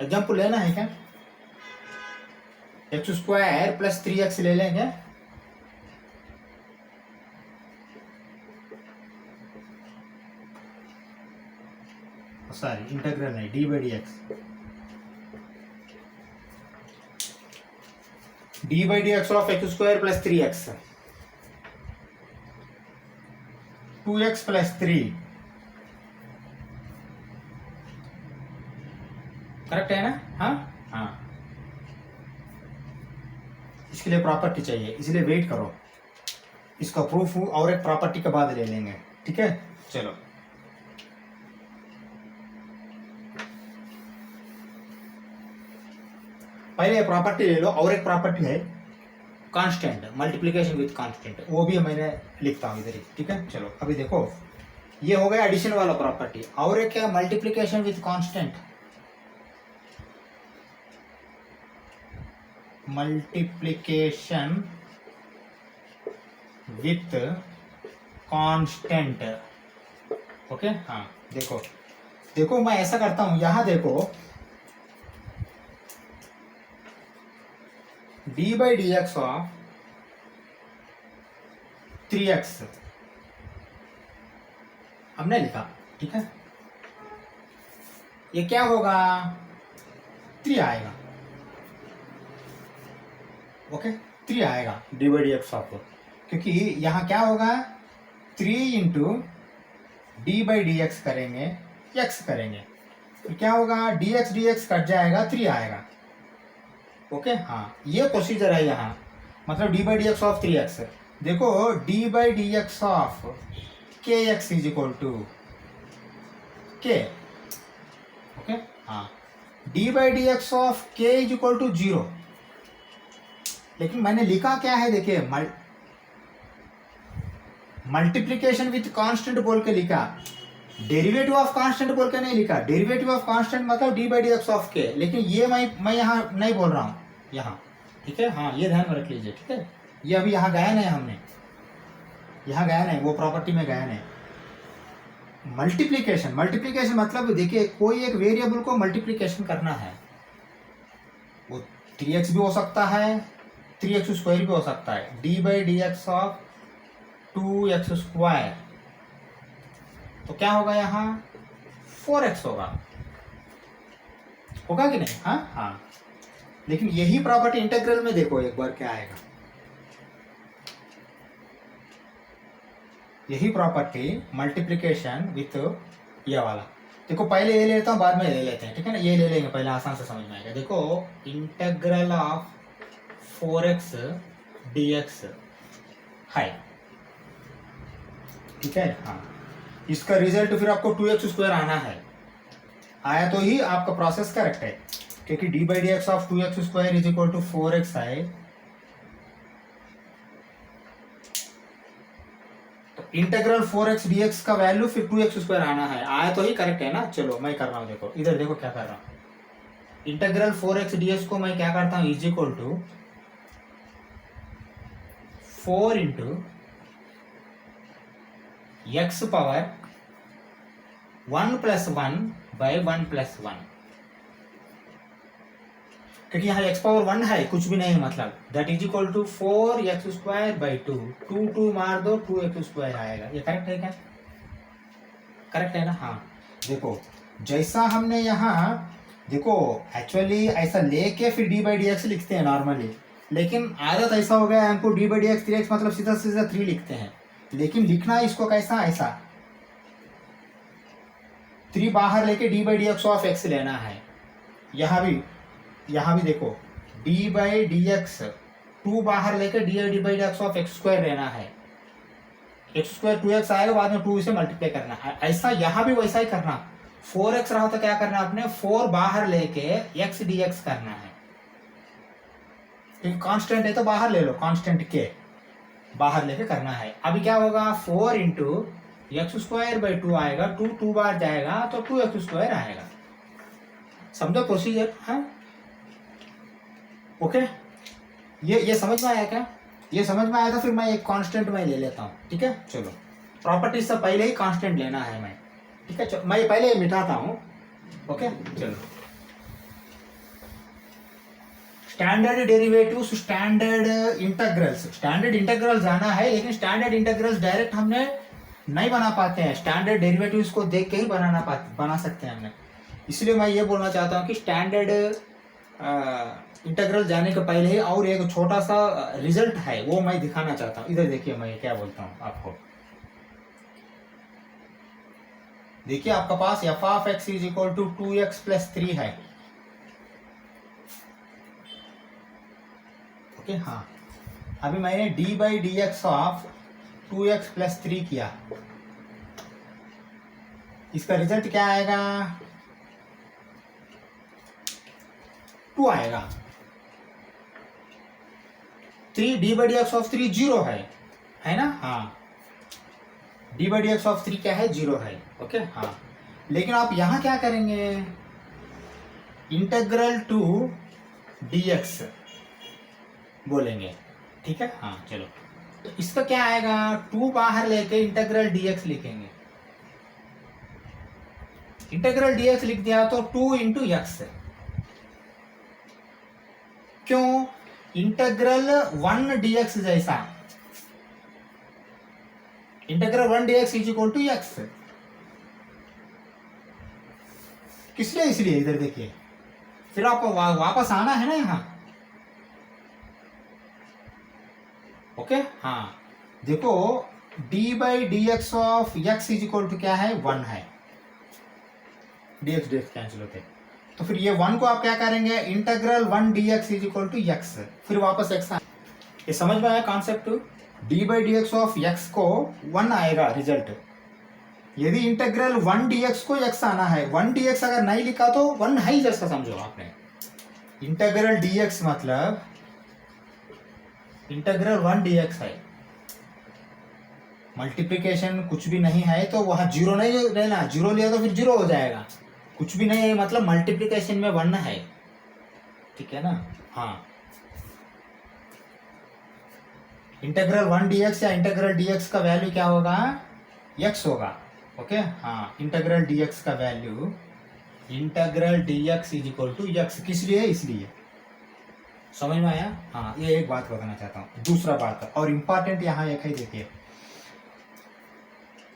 एग्जाम्पल लेना है क्या, एक्स स्क्वायर प्लस 3x ले लेंगे, सॉरी इंटीग्रल नहीं, D by D x, D by D x of x square plus 3x, 2x plus 3, correct है ना। हाँ हाँ, इसके लिए प्रॉपर्टी चाहिए, इसलिए वेट करो, इसका प्रूफ और एक प्रॉपर्टी के बाद ले लेंगे, ठीक है। चलो पहले प्रॉपर्टी ले लो, और एक प्रॉपर्टी है कांस्टेंट, मल्टीप्लिकेशन विथ कांस्टेंट, वो भी मैंने लिखता हूँ इधर ही, ठीक है। चलो अभी देखो, ये हो गया एडिशन वाला प्रॉपर्टी, और एक क्या, multiplication with constant, multiplication with constant. Okay, हाँ, देखो देखो मैं ऐसा करता हूं, यहां देखो d by D x of 3x हमने लिखा, ठीक है। ये क्या होगा, 3 आएगा, ओके, 3 आएगा D by D x of, क्योंकि यहाँ क्या होगा, 3 into D by D x करेंगे, x करेंगे, तो क्या होगा, डी एक्स कट जाएगा, 3 आएगा। ओके, हाँ, ये प्रोसीजर है यहाँ, मतलब d by D x of 3x। देखो d by D x of के एक्स इज इक्वल टू के, ओके, हाँ, D by D x of के इज इक्वल टू 0, लेकिन मैंने लिखा क्या है, देखिए मल्टीप्लीकेशन विथ कांस्टेंट बोल के लिखा, डेरिवेटिव ऑफ कांस्टेंट बोल के नहीं लिखा। डेरिवेटिव ऑफ कांस्टेंट मतलब d by D x of के, लेकिन ये मैं यहाँ नहीं बोल रहा हूँ यहाँ, ठीक है। हाँ, ये ध्यान में रख लीजिए, ठीक है। ये अभी यहाँ गया नहीं, हमने यहाँ गया नहीं, वो प्रॉपर्टी में गया नहीं। मल्टीप्लीकेशन मतलब देखिए, कोई एक वेरिएबल को मल्टीप्लीकेशन करना है, वो 3x भी हो सकता है, 3x स्क्वायर भी हो सकता है। D by D x of 2x square, तो क्या होगा यहाँ 4x होगा, होगा कि नहीं? हाँ हाँ, लेकिन यही प्रॉपर्टी इंटीग्रल में देखो एक बार क्या आएगा, यही प्रॉपर्टी मल्टीप्लिकेशन विथ ये वाला। देखो पहले ये लेता हूँ, बाद में ले लेते हैं, ठीक है ना? ये ले लेंगे पहले, आसान से समझ में आएगा। देखो इंटीग्रल ऑफ 4x dx है, ठीक है? हाँ, इसका रिजल्ट फिर आपको 2x² आना है, आया तो ही आपका प्रोसेस करेक्ट है, क्योंकि d by D x of 2x² is equal to 4x है। तो इंटीग्रल 4x dx का वैल्यू फिर 2x² आना है, आया तो ही करेक्ट है ना? चलो मैं कर रहा हूं, देखो इधर देखो क्या कर रहा हूं। इंटीग्रल 4x dx को मैं क्या करता हूं, is equal to 4 into x power 1 + 1 by 1 + 1, क्योंकि यहाँ x पावर 1 है, कुछ भी नहीं है, मतलब that is equal to 4x² by 2, 2 मार दो 2x² आएगा। ये करेक्ट है क्या? करेक्ट है ना? हाँ, देखो जैसा हमने यहाँ, देखो एक्चुअली ऐसा लेके फिर डी बाई डी एक्स लिखते हैं नॉर्मली, लेकिन आदत ऐसा हो गया है हमको, D by D x 3x मतलब सीधा सीधा 3 लिखते हैं, लेकिन लिखना इसको कैसा, ऐसा 3 बाहर लेके D by D x of x लेना है। यहाँ भी देखो डी बाई डी एक्स 2 बाहर लेके D by D x of x² लेना है, x² 2x आएगा, बाद में 2 से मल्टीप्लाई करना है। ऐसा यहाँ भी वैसा ही करना, 4x रहा तो क्या करना आपने, 4 बाहर लेके x dx करना है, क्योंकि कांस्टेंट है तो बाहर ले लो, कांस्टेंट के बाहर लेके करना है। अभी क्या होगा, 4 इंटू x² बाई 2 आएगा, 2 बार जाएगा तो 2x² आएगा। समझो प्रोसीजर? है ओके? ये समझ में आया क्या? ये समझ में आया था, फिर मैं एक कांस्टेंट में ले लेता हूँ, ठीक है? चलो, प्रॉपर्टी से पहले ही कांस्टेंट लेना है मैं, ठीक है? मैं पहले मिटाता हूँ, ओके? चलो, स्टैंडर्ड डेरिवेटिव्स, स्टैंडर्ड इंटीग्रल्स आना है, लेकिन स्टैंडर्ड इंटीग्रल्स डायरेक्ट हमने नहीं बना पाते हैं, स्टैंडर्ड डेरिवेटिव्स को देख के ही बना सकते हैं हमने। इसलिए मैं ये बोलना चाहता हूँ कि स्टैंडर्ड इंटीग्रल जाने के पहले ही और एक छोटा सा रिजल्ट है, वो मैं दिखाना चाहता हूँ। इधर देखिए मैं क्या बोलता हूँ आपको, देखिए आपका पास f of x is equal to 2x + 3 है, ओके? हाँ, अभी मैंने d by D x of 2x + 3 किया, इसका रिजल्ट क्या आएगा, 2 आएगा। 3 D by D x of 3 0 है ना? हाँ, D by D x of 3 क्या है, 0 है, ओके? हाँ, लेकिन आप यहाँ क्या करेंगे, इंटीग्रल टू dx बोलेंगे, ठीक है? हाँ, चलो, तो इसका क्या आएगा, 2 बाहर लेके इंटीग्रल dx लिखेंगे, इंटीग्रल dx लिख दिया तो 2 इंटू एक्स, क्यों, इंटीग्रल 1 dx जैसा, integral 1 dx is equal to x, किस लिए, इसलिए इधर देखिए, फिर आपको वापस आना है ना यहाँ, ओके? हाँ, देखो d by D x of x is equal to क्या है, 1 है, dx dx कैंसिल होते, तो फिर ये 1 को आप क्या करेंगे, integral 1 dx is equal to x, फिर वापस x। ये समझ में आया concept? D by D x of x को 1 आएगा रिजल्ट, यदि इंटीग्रल 1 dx को x आना है, 1 dx अगर नहीं लिखा तो 1 है ही, जैसा समझो आपने, इंटीग्रल dx मतलब इंटीग्रल 1 dx है, मल्टीप्लिकेशन कुछ भी नहीं है तो वहां 0 नहीं लेना, 0 लिया तो फिर 0 हो जाएगा, कुछ भी नहीं है मतलब मल्टीप्लिकेशन में 1 है, ठीक है ना? हाँ, इंटीग्रल 1 dx या इंटीग्रल dx का वैल्यू क्या होगा, x होगा, ओके? हाँ, इंटीग्रल dx का value, integral dx is equal to x, किस लिए, इसलिए, समझ में आया? हाँ, ये एक बात बताना चाहता हूँ। दूसरा बात और इम्पॉर्टेंट यहाँ एक है, देखिए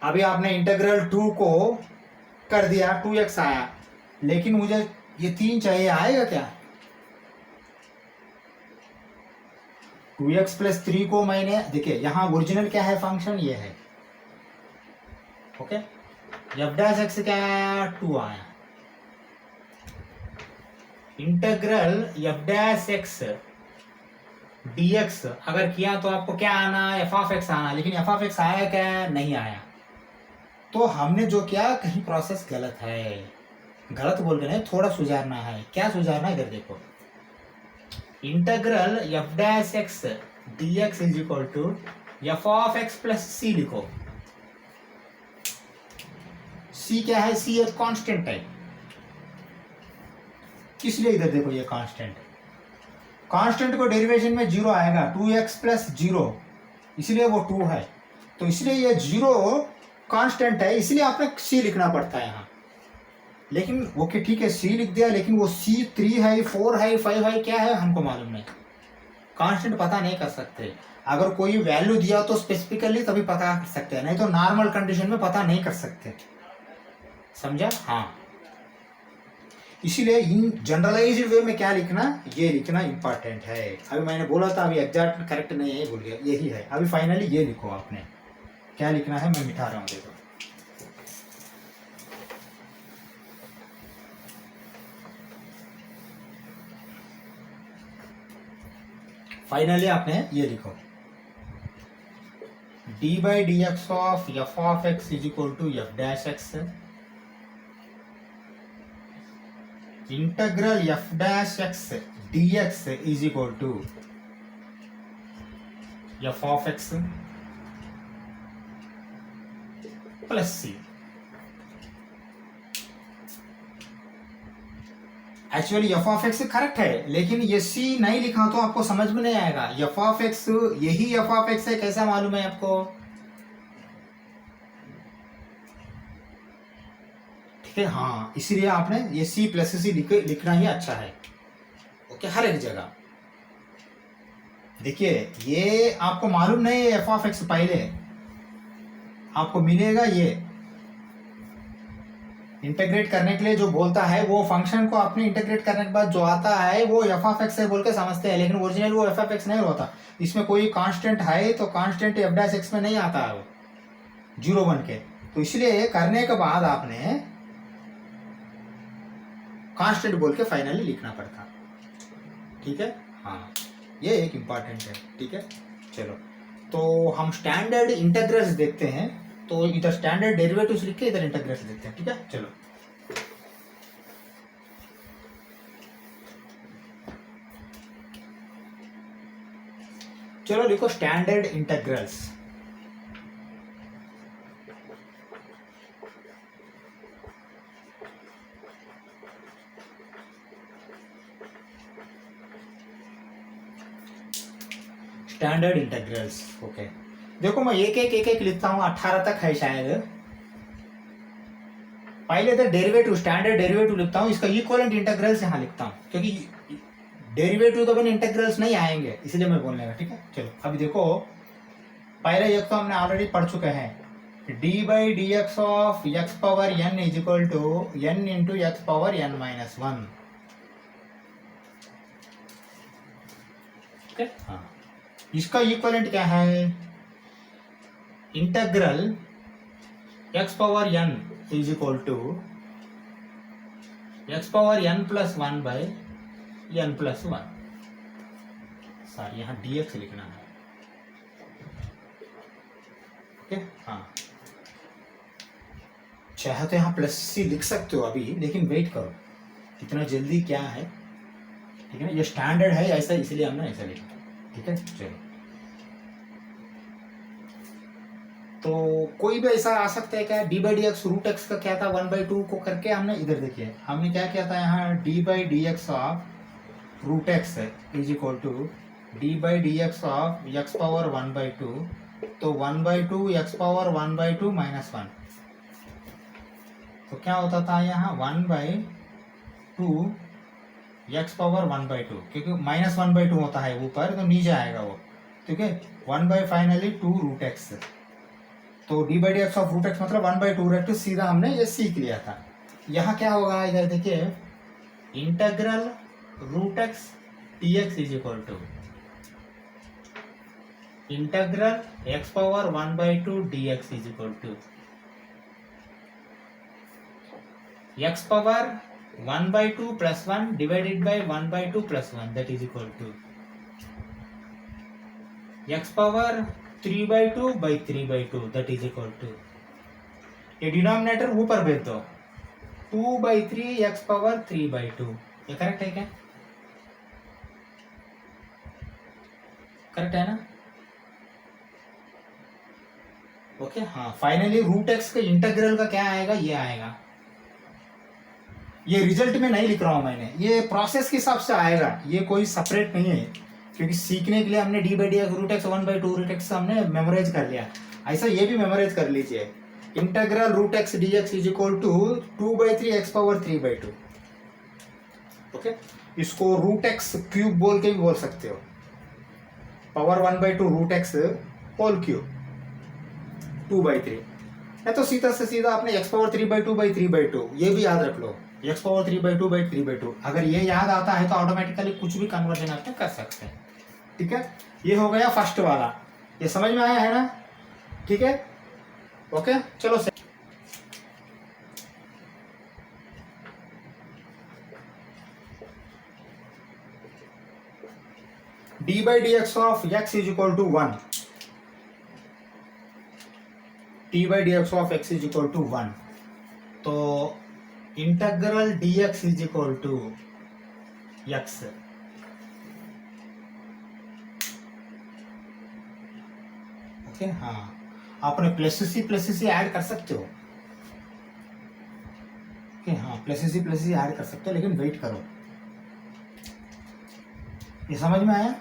अभी आपने इंटीग्रल 2 को कर दिया, 2x आया, लेकिन मुझे ये 3 चाहिए, आएगा क्या? 2x प्लस 3 को मैंने, देखिए यहाँ ओरिजिनल क्या है फंक्शन, ये है, ओके। एफ डैश एक्स क्या आया? 2 आया। Integral f dash x dx अगर किया तो आपको क्या आना? एफ ऑफ एक्स आना। लेकिन एफ ऑफ एक्स आया क्या? नहीं आया। तो हमने जो किया, कहीं प्रोसेस गलत है। गलत बोल के नहीं, थोड़ा सुधारना है। क्या सुधारना है? इधर देखो, integral f dash x dx is equal to f of x plus c लिखो। c क्या है? c एक कांस्टेंट है, इसलिए इधर देखो ये कांस्टेंट है। कांस्टेंट को डेरिवेशन में 0 आएगा, 2x प्लस 0, इसलिए वो 2 है। तो इसलिए ये 0 कांस्टेंट है, इसलिए आपने c लिखना पड़ता है यहाँ। लेकिन ओके ठीक है, c लिख दिया, लेकिन वो c 3 है, 4 है, 5 है, क्या है हमको मालूम नहीं। कांस्टेंट पता नहीं कर सकते। अगर कोई वैल्यू दिया तो स्पेसिफिकली तभी पता कर सकते हैं, नहीं तो नॉर्मल कंडीशन में पता नहीं कर सकते। समझा? हाँ। इसीलिए इन जनरलाइज्ड वे में क्या लिखना, ये लिखना इंपॉर्टेंट है। अभी मैंने बोला था, अभी एग्जैक्ट करेक्ट नहीं है, भूल गया, यही है। अभी फाइनली ये लिखो, आपने क्या लिखना है, मैं मिटा रहा हूँ, देखो। फाइनली आपने ये लिखो, d by D x of f of x is equal to f dash x integral f dash x dx is equal to f of x plus c। Actually f of x correct है, लेकिन ये c नहीं लिखा तो आपको समझ में नहीं आएगा। एफ ऑफ एक्स यही एफ ऑफ एक्स है, कैसा मालूम है आपको? ठीक है, हाँ, इसीलिए आपने ये c प्लस सी लिखना ही अच्छा है, ओके, हर एक जगह। देखिए ये आपको मालूम नहीं है एफ ऑफ एक्स, पहले आपको मिलेगा ये इंटीग्रेट करने के लिए जो बोलता है, वो फंक्शन को आपने इंटीग्रेट करने के बाद जो आता है वो एफ ऑफ एक्स है बोल के समझते हैं, लेकिन ओरिजिनल वो एफ ऑफ एक्स नहीं होता। इसमें कोई कांस्टेंट है तो कांस्टेंट एफ डैश एक्स में नहीं आता है, वो 0 बन के। तो इसलिए करने के बाद आपने कांस्टेंट बोल के फाइनली लिखना पड़ता। ठीक है, हाँ, ये एक इम्पॉर्टेंट है। ठीक है, चलो तो हम स्टैंडर्ड इंटीग्रल्स देखते हैं। तो इधर स्टैंडर्ड डेरिवेटिव्स लिख के इधर इंटीग्रल्स देखते हैं। ठीक है, चलो लिखो standard integrals. Standard integrals, okay. देखो मैं एक एक लिखता हूँ, 18 तक है शायद। पहले तो डेरिवेटिव, स्टैंडर्ड डेरिवेटिव लिखता हूँ, इसका इक्विवेलेंट इंटीग्रल्स यहाँ लिखता हूँ, क्योंकि डेरिवेटिव तो बने इंटीग्रल्स नहीं आएंगे, इसलिए मैं बोलने का। ठीक है, चलो अभी देखो, पहले एक तो हमने ऑलरेडी पढ़ चुके हैं, d by D x of x power n is equal to n into x power n minus 1। ठीक है, हाँ, इसका इक्विवेलेंट क्या है? Integral x power n is equal to x power n plus 1 by n plus 1। Sorry, यहाँ dx लिखना है। Okay, हाँ, चाहे तो यहाँ प्लस सी लिख सकते हो अभी, लेकिन वेट करो, इतना जल्दी क्या है। ठीक है ना, ये स्टैंडर्ड है ऐसा, इसलिए हमने ऐसा लिखा। ठीक है, चलो तो कोई भी ऐसा आ सकता है क्या? D by D x root x का क्या था, 1/2 को करके हमने इधर देखिए, हमने क्या किया था यहाँ, d by D x of root x is equal to d by D x of x power 1/2। तो 1/2 एक्स पावर 1/2 माइनस 1, तो क्या होता था यहाँ 1/2 एक्स पावर 1/2, क्योंकि माइनस 1/2 होता है ऊपर, तो नीचे आएगा वो। ठीक है, 1/2 रूट एक्स। तो d by D x of root x मतलब 1/2 रेक्ट, सीधा हमने ये सीख लिया था। यहाँ क्या होगा, इधर देखिए, integral root x d x is equal to integral x power 1/2 dx is equal to x power 1/2 plus 1 divided by 1/2 plus 1 that is equal to x power 3/2 by 3/2 that is equal to ये denominator ऊपर भेज दो 2/3 x power 3/2 ये correct है क्या? Correct है ना? Okay हाँ फाइनली रूट एक्स का इंटीग्रल का क्या आएगा ये आएगा. ये रिजल्ट में नहीं लिख रहा हूं मैंने, ये प्रोसेस के हिसाब से आएगा, ये कोई सेपरेट नहीं है क्योंकि सीखने के लिए हमने d by D x root x 1/2 root x हमने मेमोराइज कर लिया. ऐसा ये भी मेमोराइज कर लीजिए integral root x d x is equal to 2/3 x power 3/2. Okay इसको रूट एक्स क्यूब बोल के भी बोल सकते हो, power 1/2 root x whole cube 2/3 है तो सीधा से सीधा आपने एक्स पावर 3/2 ये भी याद रख लो एक्स पावर 3/2 अगर ये याद आता है तो ऑटोमेटिकली कुछ भी कन्वर्जन आप कर सकते हैं. ठीक है ये हो गया फर्स्ट वाला, ये समझ में आया है ना? ठीक है ओके चलो d by D x of x is equal to 1 d by D x of x is equal to 1 तो integral d x is equal to x. Okay हाँ आपने प्लस सी ऐड कर सकते हो. ओके हाँ प्लस सी add कर सकते हो लेकिन वेट करो. ये समझ में आया?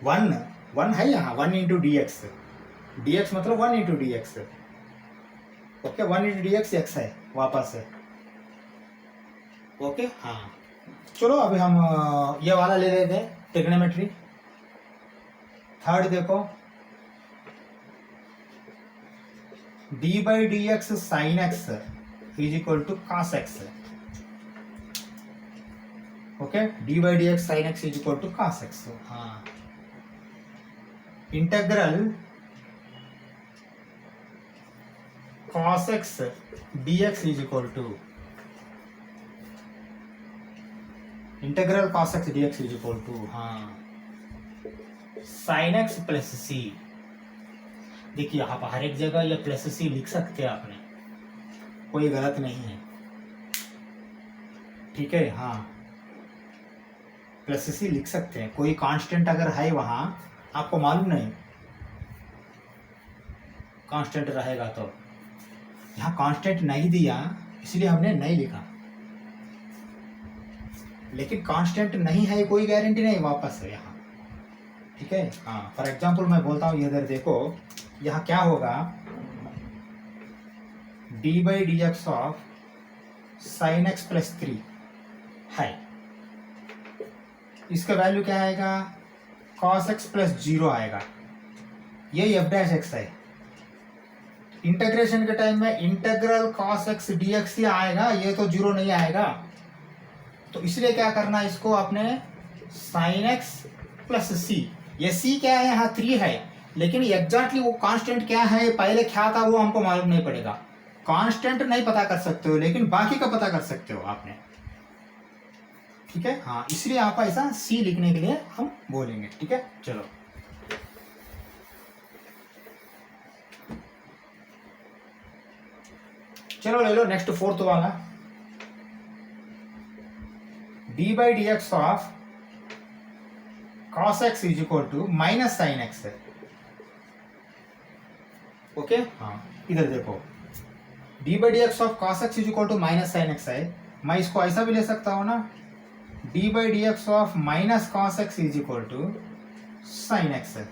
1 है यहाँ 1 इंटू डी एक्स मतलब 1 into D x. Okay 1 into D x है वापस है. ओके हाँ चलो अभी हम ये वाला ले लेते हैं ट्रिग्नोमेट्री. थर्ड देखो d by D x sine x is equal to cos x. Okay d by D x sine x is equal to cos x. हाँ integral cos x dx is equal to integral cos x dx is equal to हाँ sin x plus c. देखिए आप हर एक जगह ये plus सी लिख सकते हैं आपने, कोई गलत नहीं है. ठीक है हाँ प्लस सी लिख सकते हैं, कोई कांस्टेंट अगर है वहां आपको मालूम नहीं कांस्टेंट रहेगा तो यहाँ कांस्टेंट नहीं दिया इसलिए हमने नहीं लिखा, लेकिन कांस्टेंट नहीं है कोई गारंटी नहीं वापस है यहाँ. ठीक है हाँ फॉर एग्जांपल मैं बोलता हूँ इधर देखो यहाँ क्या होगा D by D x of sign x plus 3 है, इसका वैल्यू क्या आएगा cos x प्लस 0 आएगा. ये एफ डैश एक्स है. इंटीग्रेशन के टाइम में इंटीग्रल cos x dx ही आएगा, ये तो 0 नहीं आएगा. तो इसलिए क्या करना इसको आपने sin x प्लस सी. ये सी क्या है यहाँ 3 है लेकिन एग्जैक्टली वो कांस्टेंट क्या है पहले क्या था वो हमको मालूम नहीं पड़ेगा. कांस्टेंट नहीं पता कर सकते हो लेकिन बाकी का पता कर सकते हो आपने. ठीक है हाँ इसलिए आप ऐसा सी लिखने के लिए हम बोलेंगे. ठीक है चलो ले लो नेक्स्ट फोर्थ वाला d by D x of cos x is equal to minus sine x है. ओके हाँ इधर देखो d by D x of cos x is equal to minus sine x है. मैं इसको ऐसा भी ले सकता हूँ ना d by D x of minus cos x is equal to sine x है,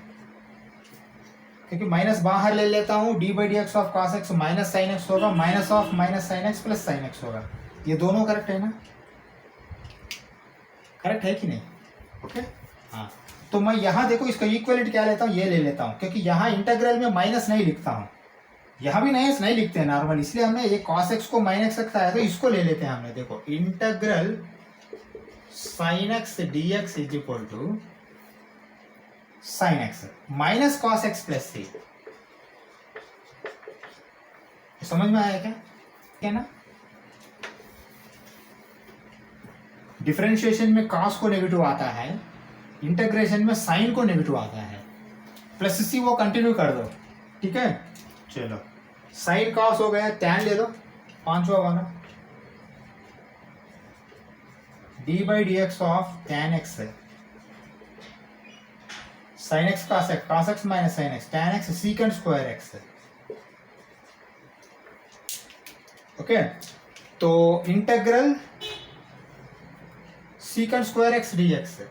क्योंकि माइनस बाहर ले लेता हूँ d by D x of cos x minus sine x होगा minus of minus sine x plus sine x होगा. ये दोनों करेक्ट है ना? करेक्ट है कि नहीं? ओके हाँ तो मैं यहाँ देखो इसका इक्विवेलेंट क्या लेता हूँ ये ले लेता हूँ क्योंकि यहाँ इंटीग्रल में माइनस नहीं लिखता हूँ. यहाँ भी नहीं नहीं लिखते हैं नॉर्मल, इसलिए हमने ये cos x को माइनस x आया तो इसको ले लेते हैं हमने। देखो integral sin x dx is equal to sin x minus cos x plus c। समझ में आया क्या? क्या ना, डिफरेंशिएशन में cos को नेगेटिव आता है, इंटीग्रेशन में sin को नेगेटिव आता है, प्लस सी वो कंटिन्यू कर दो, ठीक है। चलो sin cos हो गया, tan ले लो पांचवा वाला, d by D x of tan x है, sin x cos x minus sin x tan x secant square x है। ओके, तो integral secant square x dx है,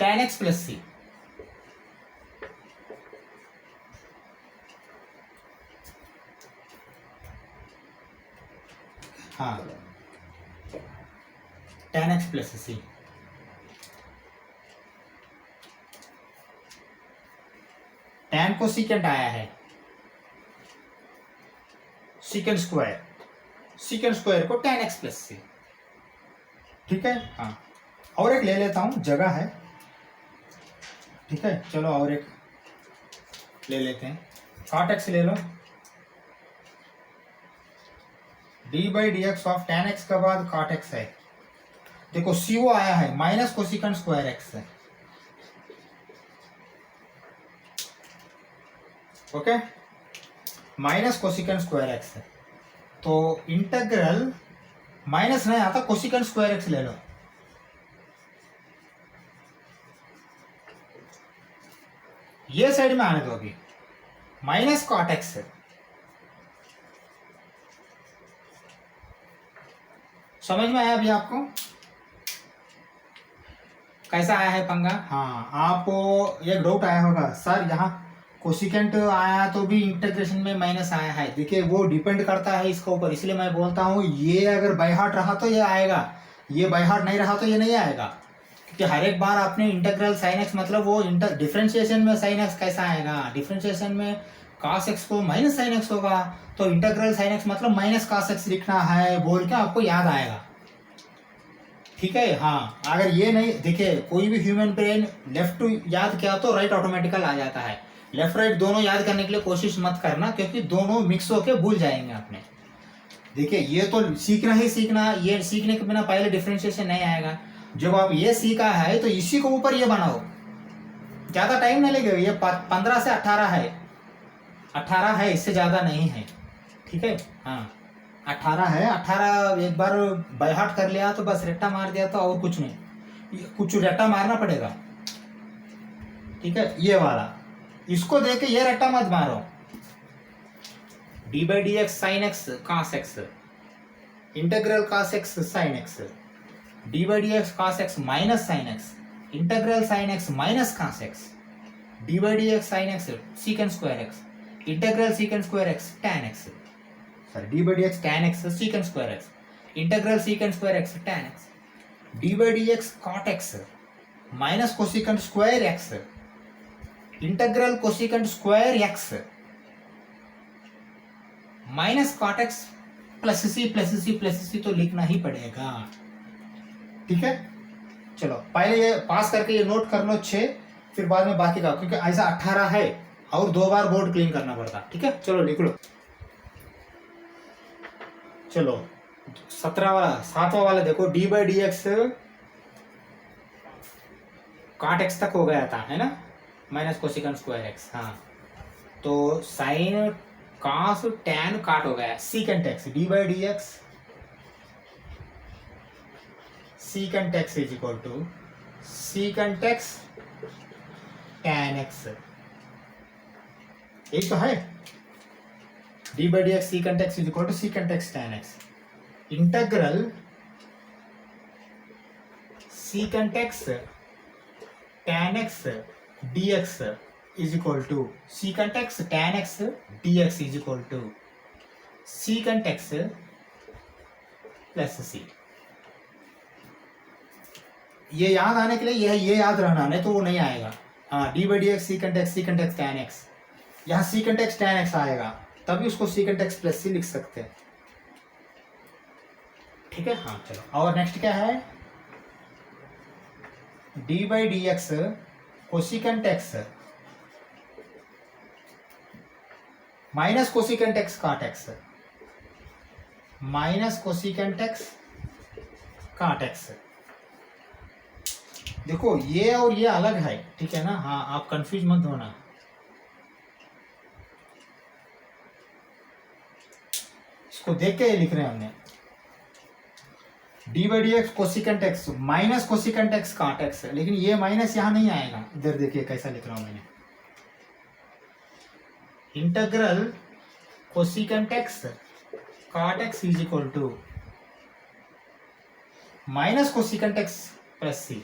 tan x प्लस सी। हाँ tan x प्लस सी, tan को secant आया है, secant square को tan x plus सी, ठीक है। हाँ और एक ले लेता हूं, जगह है, ठीक है। चलो और एक ले लेते हैं, cot x ले लो, d by D x of tan x के बाद cot x है। देखो CO आया है, माइनस कोसिकेंट स्क्वायर x है, okay, minus cosecant square x है। तो इंटीग्रल माइनस नहीं आता, कोसिकेंट स्क्वायर x ले लो, ये साइड में आने दो अभी, माइनस cot x है। समझ में आया अभी आपको कैसा आया है पंगा? हाँ, आपको एक डाउट आया होगा, सर यहाँ कोसिकेंट आया तो भी इंटीग्रेशन में माइनस आया है। देखिए वो डिपेंड करता है इसके ऊपर, इसलिए मैं बोलता हूँ ये अगर बाय हार्ट रहा तो ये आएगा, ये बाय हार्ट नहीं रहा तो ये नहीं आएगा, क्योंकि हर एक बार आपने इंटीग्रल साइन एक्स, मतलब वो डिफरेंशिएशन में साइन एक्स कैसा आएगा, डिफरेंशिएशन में cos x को माइनस साइन एक्स होगा, तो इंटीग्रल साइन एक्स मतलब माइनस cos x लिखना है बोल के आपको याद आएगा, ठीक है। हाँ अगर ये नहीं, देखिए कोई भी ह्यूमन ब्रेन लेफ्ट टू याद किया तो राइट ऑटोमेटिकल आ जाता है, लेफ्ट राइट दोनों याद करने के लिए कोशिश मत करना, क्योंकि दोनों मिक्स होके भूल जाएंगे आपने। देखिए ये तो सीखना ही सीखना, ये सीखने के बिना पहले डिफरेंशिएशन नहीं आएगा। जब आप ये सीखा है तो इसी को ऊपर ये बनाओ, ज्यादा टाइम नहीं लगेगा, ये 15 से 18 है, 18 है, इससे ज्यादा नहीं है, ठीक है। हाँ 18 है, 18 एक बार बाय हार्ट कर लिया तो बस रट्टा मार दिया तो और कुछ नहीं, कुछ रट्टा मारना पड़ेगा, ठीक है। ये वाला इसको देख के ये रट्टा मत मारो, d by D x sine x cos x, integral cos x sine x, d by D x cos x minus sine x, integral sine x minus cos x, d by D x साइन x secant square x, integral secant square x tan x, sorry d by D x tan x secant square x, integral secant square x tan x, d by D x cot x minus cosecant square x, integral cosecant square x minus cot x plus c तो लिखना ही पड़ेगा, ठीक है। चलो पहले ये पास करके ये नोट कर लो 6, फिर बाद में बाकी का, क्योंकि ऐसा 18 है और 2 बार बोर्ड क्लीन करना पड़ता, ठीक है। चलो लिख लो, चलो 17 वाला 7वां वाला देखो, d by D x cot x तक हो गया था, है ना, माइनस कोसिकेंट स्क्वायर x। हाँ तो साइन cos tan cot हो गया, secant x, d by D x secant x is equal to secant x tan x, यही तो है, d by D x secant x is equal to secant x tan x, integral secant x tan x dx is equal to secant x tan x dx is equal to secant x plus c। ये याद आने के लिए ये याद रहना, नहीं तो वो नहीं आएगा। हाँ, D by D x secant x tan x, यहाँ सीकेंट एक्स टैन एक्स आएगा तभी उसको सीकेंट एक्स प्लस सी लिख सकते हैं। ठीक है, हाँ चलो। और नेक्स्ट क्या है, d by D x cosecant x minus cosecant x cot x, minus cosecant x cot x. देखो ये और ये अलग है, ठीक है ना, हाँ आप कंफ्यूज मत होना। इसको देख के लिख रहे हैं हमने, d by D x cosecant x minus cosecant x cot x, लेकिन ये माइनस यहां नहीं आएगा। इधर देखिए कैसा लिख रहा हूं मैंने, integral cosecant x cot x is equal to minus cosecant x plus c.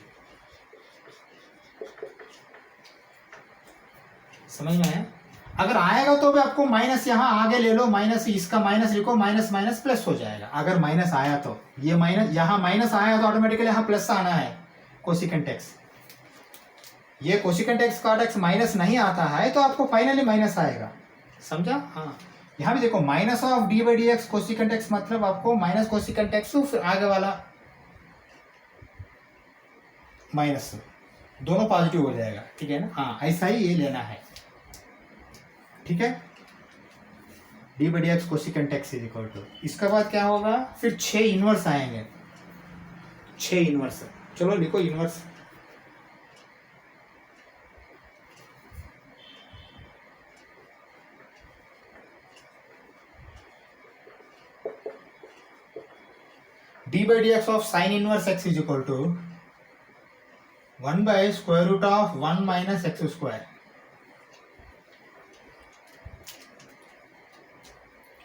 समझ में आया? अगर आएगा तो भी आपको माइनस यहाँ आगे ले लो, माइनस इसका माइनस लिखो, माइनस माइनस प्लस हो जाएगा। अगर माइनस आया तो ये माइनस, यहाँ माइनस आया तो ऑटोमेटिकली यहाँ प्लस आना है कोसिकेंट एक्स। ये cosecant x cot x minus नहीं आता है तो आपको फाइनली माइनस आएगा। समझा? हाँ, यहाँ भी देखो minus of D by D x cosecant x मतलब आपको माइनस कोसिकेंट एक्स फिर आगे वाला माइनस, दोनों पॉजिटिव हो जाएगा। ठीक है ना, हाँ ऐसा ही ये लेना है। ठीक है, d by D x cosecant x is equal to, इसके बाद क्या होगा, फिर 6 इनवर्स आएंगे, 6 इनवर्स। चलो लिखो inverse, d by D x of sine inverse x is equal to 1 by square root of 1 minus x square.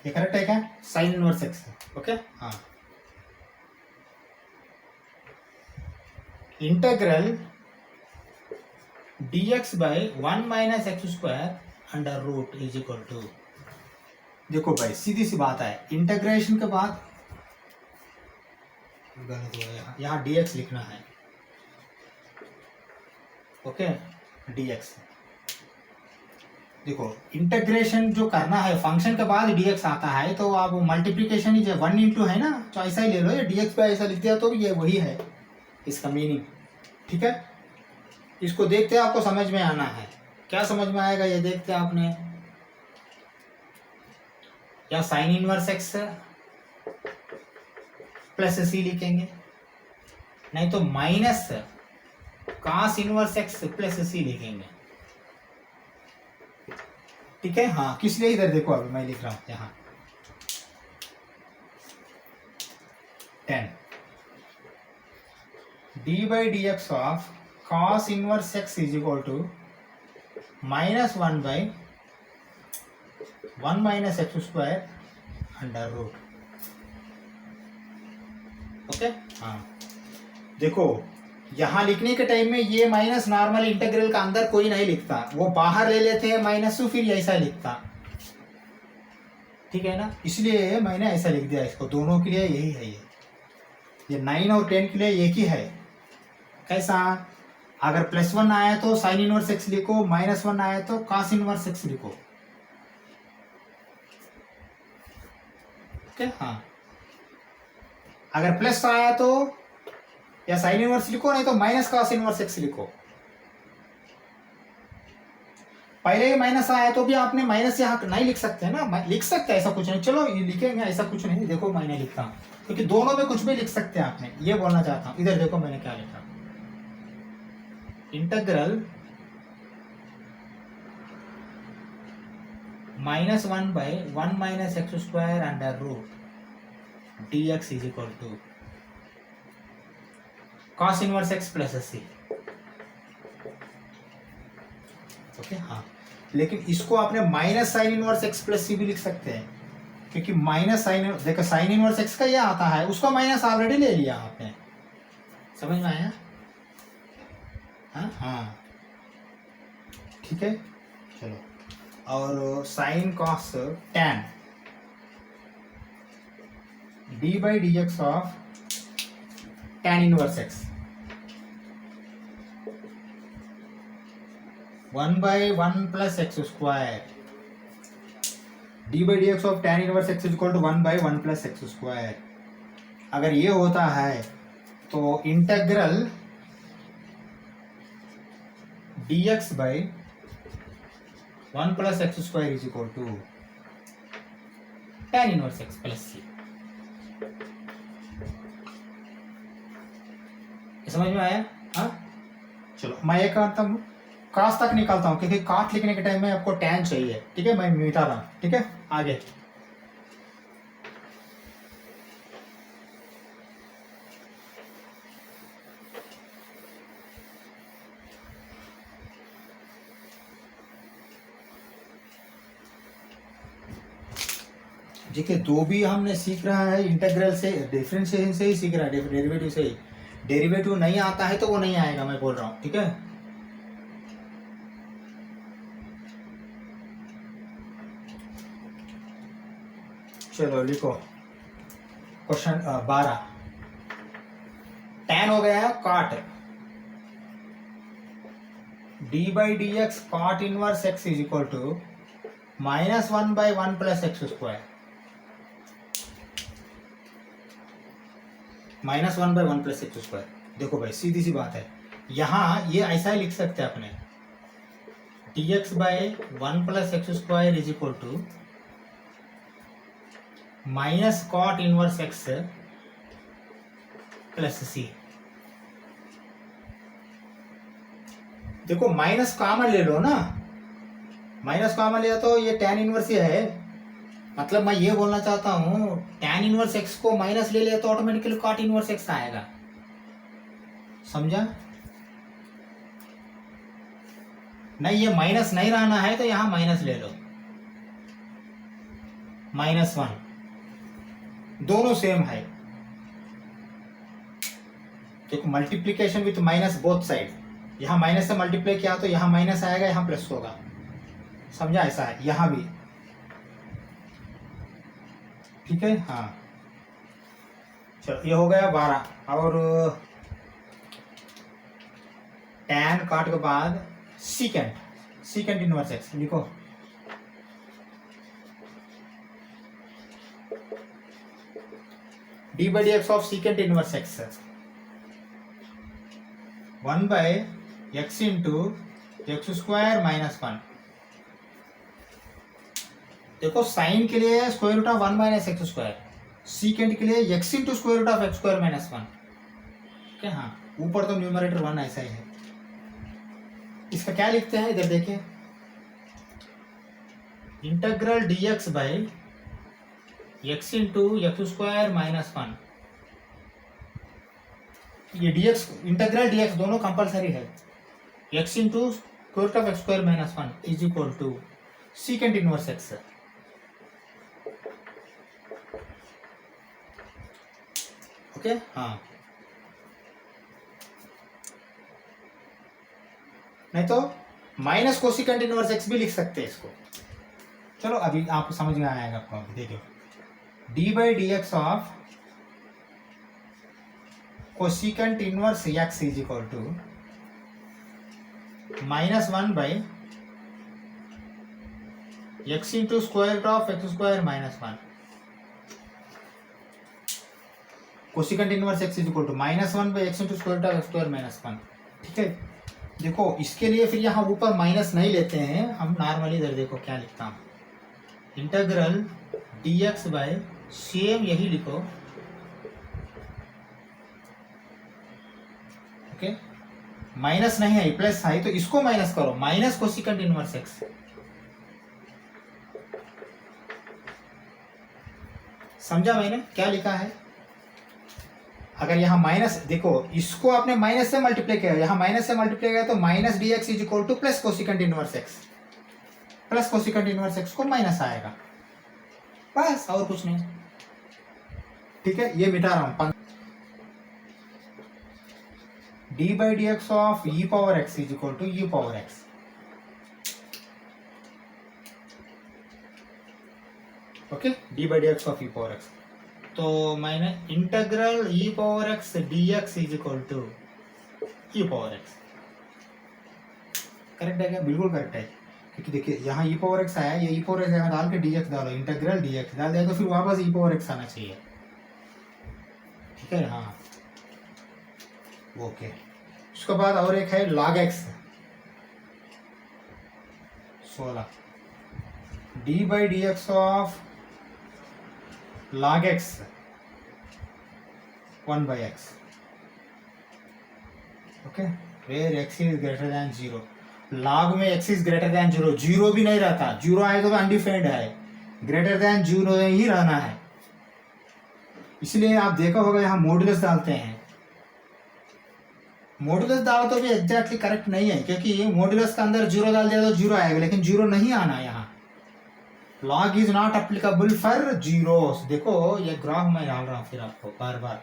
ये करेक्ट है क्या? Sine inverse x. ओके, हाँ, integral dx by 1 minus x square under root is equal to, देखो भाई सीधी सी बात है, integration के बाद यहाँ dx लिखना है। ओके, dx, देखो इंटीग्रेशन जो करना है फंक्शन के बाद dx आता है तो आप मल्टीप्लिकेशन ही 1 इंटू है ना, तो ऐसा ही ले लो, ये dx पे ऐसा लिख दिया तो ये वही है इसका मीनिंग। ठीक है, इसको देखते हैं, आपको समझ में आना है। क्या समझ में आएगा ये देखते हैं आपने, या sine inverse x plus c लिखेंगे, नहीं तो minus cos inverse x plus c लिखेंगे। ठीक है, हाँ किस लिए, इधर देखो अभी मैं लिख रहा हूं यहाँ 10 d by D x of cos inverse x is equal to minus 1 by 1 minus x square under root. Okay, हाँ देखो यहाँ लिखने के टाइम में ये माइनस नॉर्मल इंटीग्रल का अंदर कोई नहीं लिखता, वो बाहर ले लेते हैं माइनस तो फिर ऐसा लिखता। ठीक है ना, इसलिए मैंने ऐसा लिख दिया इसको, दोनों के लिए यही है। ये 9 और 10 के लिए एक ही है। कैसा, अगर +1 आया तो साइन इनवर्स एक्स लिखो, -1 आया तो कॉस इनवर्स एक्स लिखो। ओके, हाँ अगर प्लस आया तो या साइन इनवर्स लिखो, नहीं तो माइनस कॉस इनवर्स एक्स लिखो। पहले ही माइनस आया तो भी आपने माइनस यहाँ नहीं लिख सकते ना, लिख सकते हैं ऐसा कुछ नहीं, चलो ये लिखेंगे ऐसा कुछ नहीं। देखो मैंने लिखता हूँ क्योंकि दोनों में कुछ भी लिख सकते हैं आपने, ये बोलना चाहता हूँ। इधर देखो मैंने क्या लिखा, integral -1 by 1 minus x square under root dx is equal to cos inverse x plus c. Okay, हाँ लेकिन इसको आपने minus sine inverse x plus c भी लिख सकते हैं, क्योंकि माइनस साइन, देखो साइन इनवर्स एक्स का ये आता है, उसको माइनस ऑलरेडी ले लिया आपने। समझ में आया? हाँ हाँ ठीक है, चलो। और sine cos tan D by D x of tan inverse x, 1/1 plus x square. d by dx of tan inverse x is equal to 1/1 plus x square. अगर ये होता है तो integral dx by 1 plus x square is equal to tan inverse x plus c. समझ में आया? हाँ, चलो मैं ये करता हूँ, कास तक निकालता हूँ क्योंकि काट लिखने के टाइम में आपको टैन चाहिए, ठीक है? मैं मिटा रहा हूँ, ठीक है? आगे देखिए, जो भी हमने सीख रहा है इंटीग्रल से, डिफरेंशिएशन से ही सीख रहा है, डेरिवेटिव से ही। डेरिवेटिव नहीं आता है तो वो नहीं आएगा, मैं बोल रहा हूँ, ठीक है? चलो लिखो क्वेश्चन 12। tan हो गया है cot, d by dx cot inverse x is equal to -1/1 plus x square. -1/1 plus x square। देखो भाई, सीधी सी बात है, यहाँ ये ऐसा ही लिख सकते हैं अपने, dx by 1 plus x square is equal to minus cot inverse x plus c। देखो माइनस कॉमन ले लो ना, माइनस कॉमन लिया तो ये tan इनवर्स ही है। मतलब मैं ये बोलना चाहता हूँ, tan इनवर्स x को माइनस ले लिया तो ऑटोमेटिकली cot इनवर्स x आएगा, समझा? नहीं, ये माइनस नहीं रहना है तो यहाँ माइनस ले लो, -1, दोनों सेम है। देखो multiplication with minus both side, यहाँ माइनस से मल्टीप्लाई किया तो यहाँ माइनस आएगा, यहाँ प्लस होगा, समझा? ऐसा है यहाँ भी, ठीक है? हाँ, चलो ये हो गया 12। और tan काट के बाद सीकेंट इनवर्स x लिखो। d by dx of secant inverse x 1/x into x square minus 1। देखो साइन के लिए square root of 1 minus x square, secant के लिए x into square root of x square minus 1। क्या? हाँ, ऊपर तो न्यूमरेटर 1 ऐसा ही है। इसका क्या लिखते हैं इधर देखिए, integral dx by x into x square minus 1। ये dx, इंटीग्रल dx दोनों कंपलसरी है, x into square root of x square minus 1 is equal to secant inverse x। Okay, हाँ, नहीं तो माइनस कोसिकेंट इनवर्स x भी लिख सकते हैं इसको। चलो अभी आपको समझ में आएगा आपको, अभी देखो, d by dx of cosecant inverse x is equal to -1 by x into square root of x square minus 1। Cosecant inverse x is equal to -1 by x into square root of x square minus 1, ठीक है? देखो इसके लिए फिर यहाँ ऊपर minus नहीं लेते हैं हम, नॉर्मली इधर देखो क्या लिखता हूँ, इंटीग्रल dx बाय सेम यही लिखो, ओके? माइनस नहीं है, प्लस है तो इसको माइनस करो, माइनस कोसिकेंट इनवर्स x। समझा मैंने क्या लिखा है? अगर यहाँ माइनस, देखो इसको आपने माइनस से मल्टीप्लाई किया, यहाँ माइनस से मल्टीप्लाई किया तो minus D x is equal two plus cosecant inverse x, plus cosecant inverse x को माइनस आएगा, बस और कुछ नहीं, ठीक है? ये मिटा रहा हूं, d by D x of e power x is equal to e power x. Okay, d by D x of e power x, तो मैंने integral e power x d x is equal to e power x. Correct है क्या? बिल्कुल correct है, क्योंकि देखिए यहाँ ई power x आया, ये ई पावर एक्स यहाँ डाल के डी एक्स डालो, इंटीग्रल डी एक्स डाल दिया तो फिर वापस ई पावर एक्स आना चाहिए, ठीक है। हाँ ओके। उसके बाद और एक है log x 16 d by D x of log x 1/x, okay, where x is greater than 0। log में x इज ग्रेटर दैन 0, 0 भी नहीं रहता, 0 आए तो अनडिफाइंड है, ग्रेटर दैन 0 ही रहना है। इसलिए आप देखा होगा यहाँ मॉडुलस डालते हैं, मॉडुलस डालो तो भी एग्जैक्टली करेक्ट नहीं है, क्योंकि मॉडुलस का अंदर 0 डाल दिया तो 0 आएगा, लेकिन 0 नहीं आना यहाँ। log is not applicable for zeros. देखो ये ग्राफ मैं डाल रहा हूँ फिर आपको बार बार,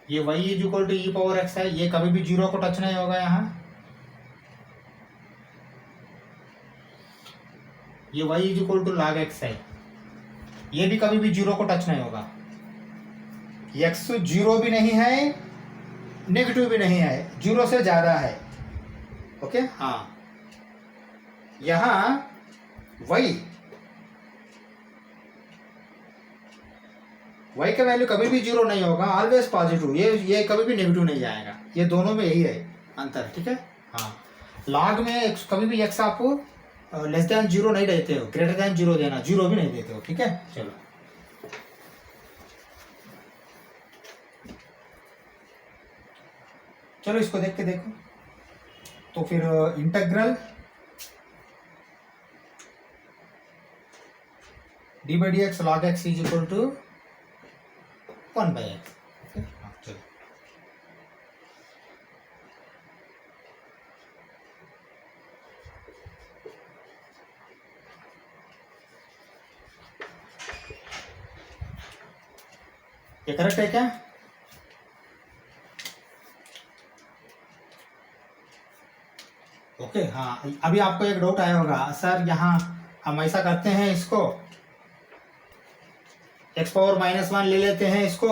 ये y is equal to e power x है, ये कभी भी 0 को टच नहीं होगा यहाँ, ये y is equal to log x है, ये भी कभी भी 0 को टच नहीं होगा। x 0 भी नहीं है, नेगेटिव भी नहीं है, 0 से ज्यादा है, ओके। हाँ यहाँ y का वैल्यू कभी भी 0 नहीं होगा, ऑलवेज पॉजिटिव, ये कभी भी नेगेटिव नहीं जाएगा, ये दोनों में यही है अंतर, ठीक है। हाँ log में कभी भी x आपको लेस देन 0 नहीं देते हो, ग्रेटर देन 0 देना, 0 भी नहीं देते हो, ठीक है। चलो चलो इसको देख के देखो, तो फिर integral d by D x log x is equal to 1/x, चलो ये करेक्ट है क्या? ओके हाँ, अभी आपको एक डाउट आया होगा, सर यहाँ हम ऐसा करते हैं, इसको x पावर -1 ले लेते हैं, इसको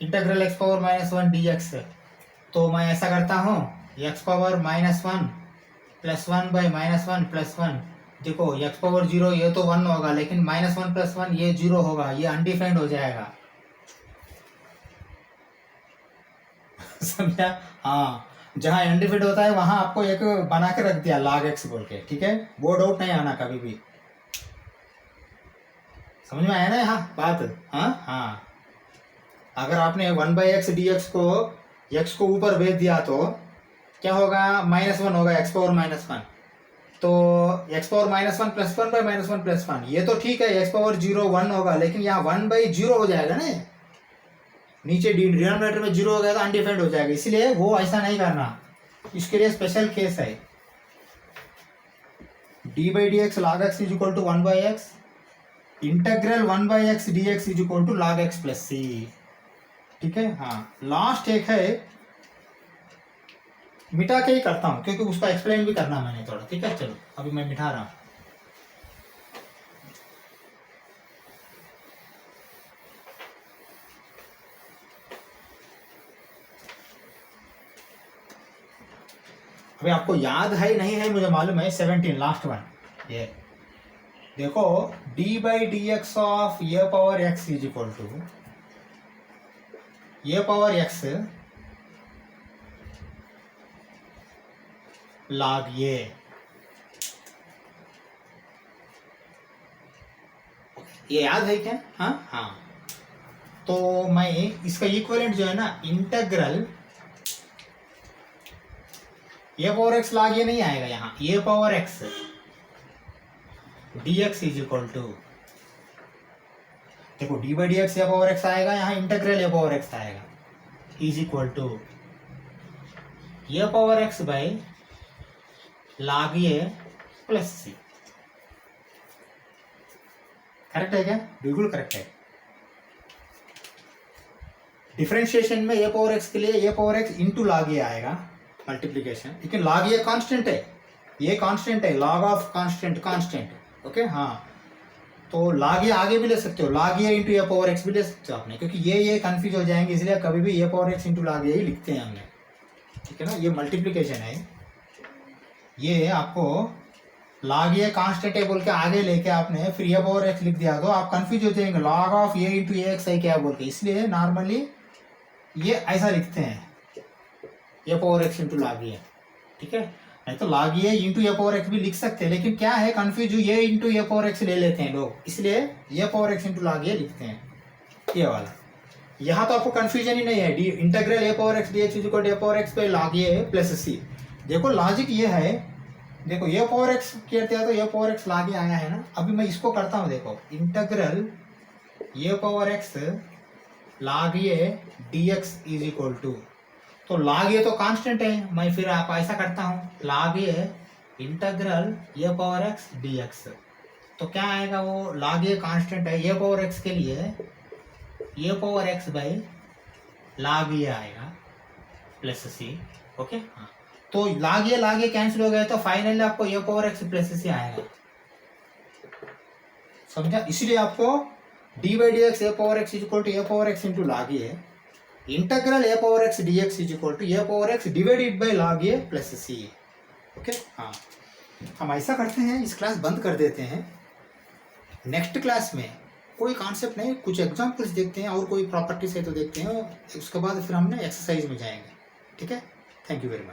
इंटीग्रल x पावर -1 dx, तो मैं ऐसा करता हूँ x power -1 plus 1 by -1 plus 1, देखो x पावर 0 ये तो 1 होगा, लेकिन -1 प्लस 1 ये 0 होगा, ये अनडिफाइंड हो जाएगा समझा? हाँ जहाँ अनडिफाइंड होता है वहां आपको एक बना के रख दिया log x बोल के, ठीक है, वो डाउट नहीं आना कभी भी, समझ में आया ना यहाँ बात? हाँ हाँ, अगर आपने 1/x dx को x को ऊपर भेज दिया तो क्या होगा, -1 होगा, x पावर -1, तो x power -1 plus 1 by -1 plus 1, ये तो ठीक है, x पावर 0 1 होगा, लेकिन यहाँ 1/0 हो जाएगा ना, नीचे डिनोमिनेटर में 0 हो गया तो अनडिफाइंड हो जाएगा, इसलिए वो ऐसा नहीं करना, इसके लिए स्पेशल केस है। D by D x log x is equal to 1/x, इंटीग्रल 1/x dx is equal to log x plus c, ठीक है। हाँ लास्ट एक है, मिटा के ही करता हूँ क्योंकि उसका एक्सप्लेन भी करना मैंने थोड़ा, ठीक है। चलो अभी मैं मिटा रहा हूँ, अभी आपको याद है नहीं है मुझे मालूम है, 17 लास्ट वन, ये देखो d by D x of a power x is equal to a power x log a, ये याद है क्या? हाँ हाँ, तो मैं इसका इक्विवेलेंट जो है ना, integral a power x log ये नहीं आएगा यहाँ, a power x d x is equal to, देखो d by D x a power x आएगा, यहाँ इंटीग्रल ए पावर एक्स आएगा, is equal to a power x by log a plus c, correct है क्या? बिल्कुल correct है। Differentiation में ए power x के लिए ए पावर एक्स इंटू log ए आएगा मल्टीप्लीकेशन, लेकिन log ए कांस्टेंट है, ये कांस्टेंट है, log ऑफ कांस्टेंट, ओके। हाँ तो log ए आगे भी ले सकते हो, log ए इंटू ए पावर एक्स भी ले सकते हो आपने, क्योंकि ये कंफ्यूज हो जाएंगे, इसलिए कभी भी ए पावर एक्स इंटू log ए ही लिखते हैं हमने, ठीक है ना। ये मल्टीप्लीकेशन है, ये आपको log ए कांस्टेंट है बोल के आगे लेके आपने फिर ए पावर एक्स लिख दिया तो आप कंफ्यूज हो जाएंगे, log of A into A x है क्या बोल के, इसलिए नॉर्मली ये ऐसा लिखते हैं ए पावर एक्स इंटू log ए, ठीक है। नहीं तो log ए इंटू ए पावर एक्स भी लिख सकते हैं, लेकिन क्या है कंफ्यूज ये इंटू ए पावर एक्स ले लेते हैं लोग, इसलिए ए पावर एक्स इंटू log ए लिखते हैं ये वाला। यहाँ तो आपको कंफ्यूजन ही नहीं है, d integral a power x d x is equal to a power x पे log ए प्लस सी। देखो लॉजिक ये है, देखो ए पावर एक्स कहते हैं तो a power x log a आया है ना, अभी मैं इसको करता हूँ, देखो इंटीग्रल a power x log a d x is equal to, तो log ए तो कांस्टेंट है, मैं फिर आप ऐसा करता हूँ log ए इंटीग्रल a power x d x, तो क्या आएगा वो log ए कांस्टेंट है, ए पावर एक्स के लिए ए पावर एक्स बाई log ए आएगा प्लस सी, ओके। हाँ, तो log ए कैंसिल हो गया तो फाइनली आपको a power x plus c आएगा, समझा। इसलिए आपको d by D x a power x is equal to a power x into log a, इंटीग्रल a power x d x is equal to a power x divided by log a plus c, okay. हाँ, हम ऐसा करते हैं, इस class बंद कर देते हैं, नेक्स्ट क्लास में कोई कॉन्सेप्ट नहीं, कुछ एग्जाम्पल्स देखते हैं और कोई प्रॉपर्टीज है तो देखते हैं, उसके बाद फिर हमने एक्सरसाइज में जाएंगे, ठीक है। Thank you very much.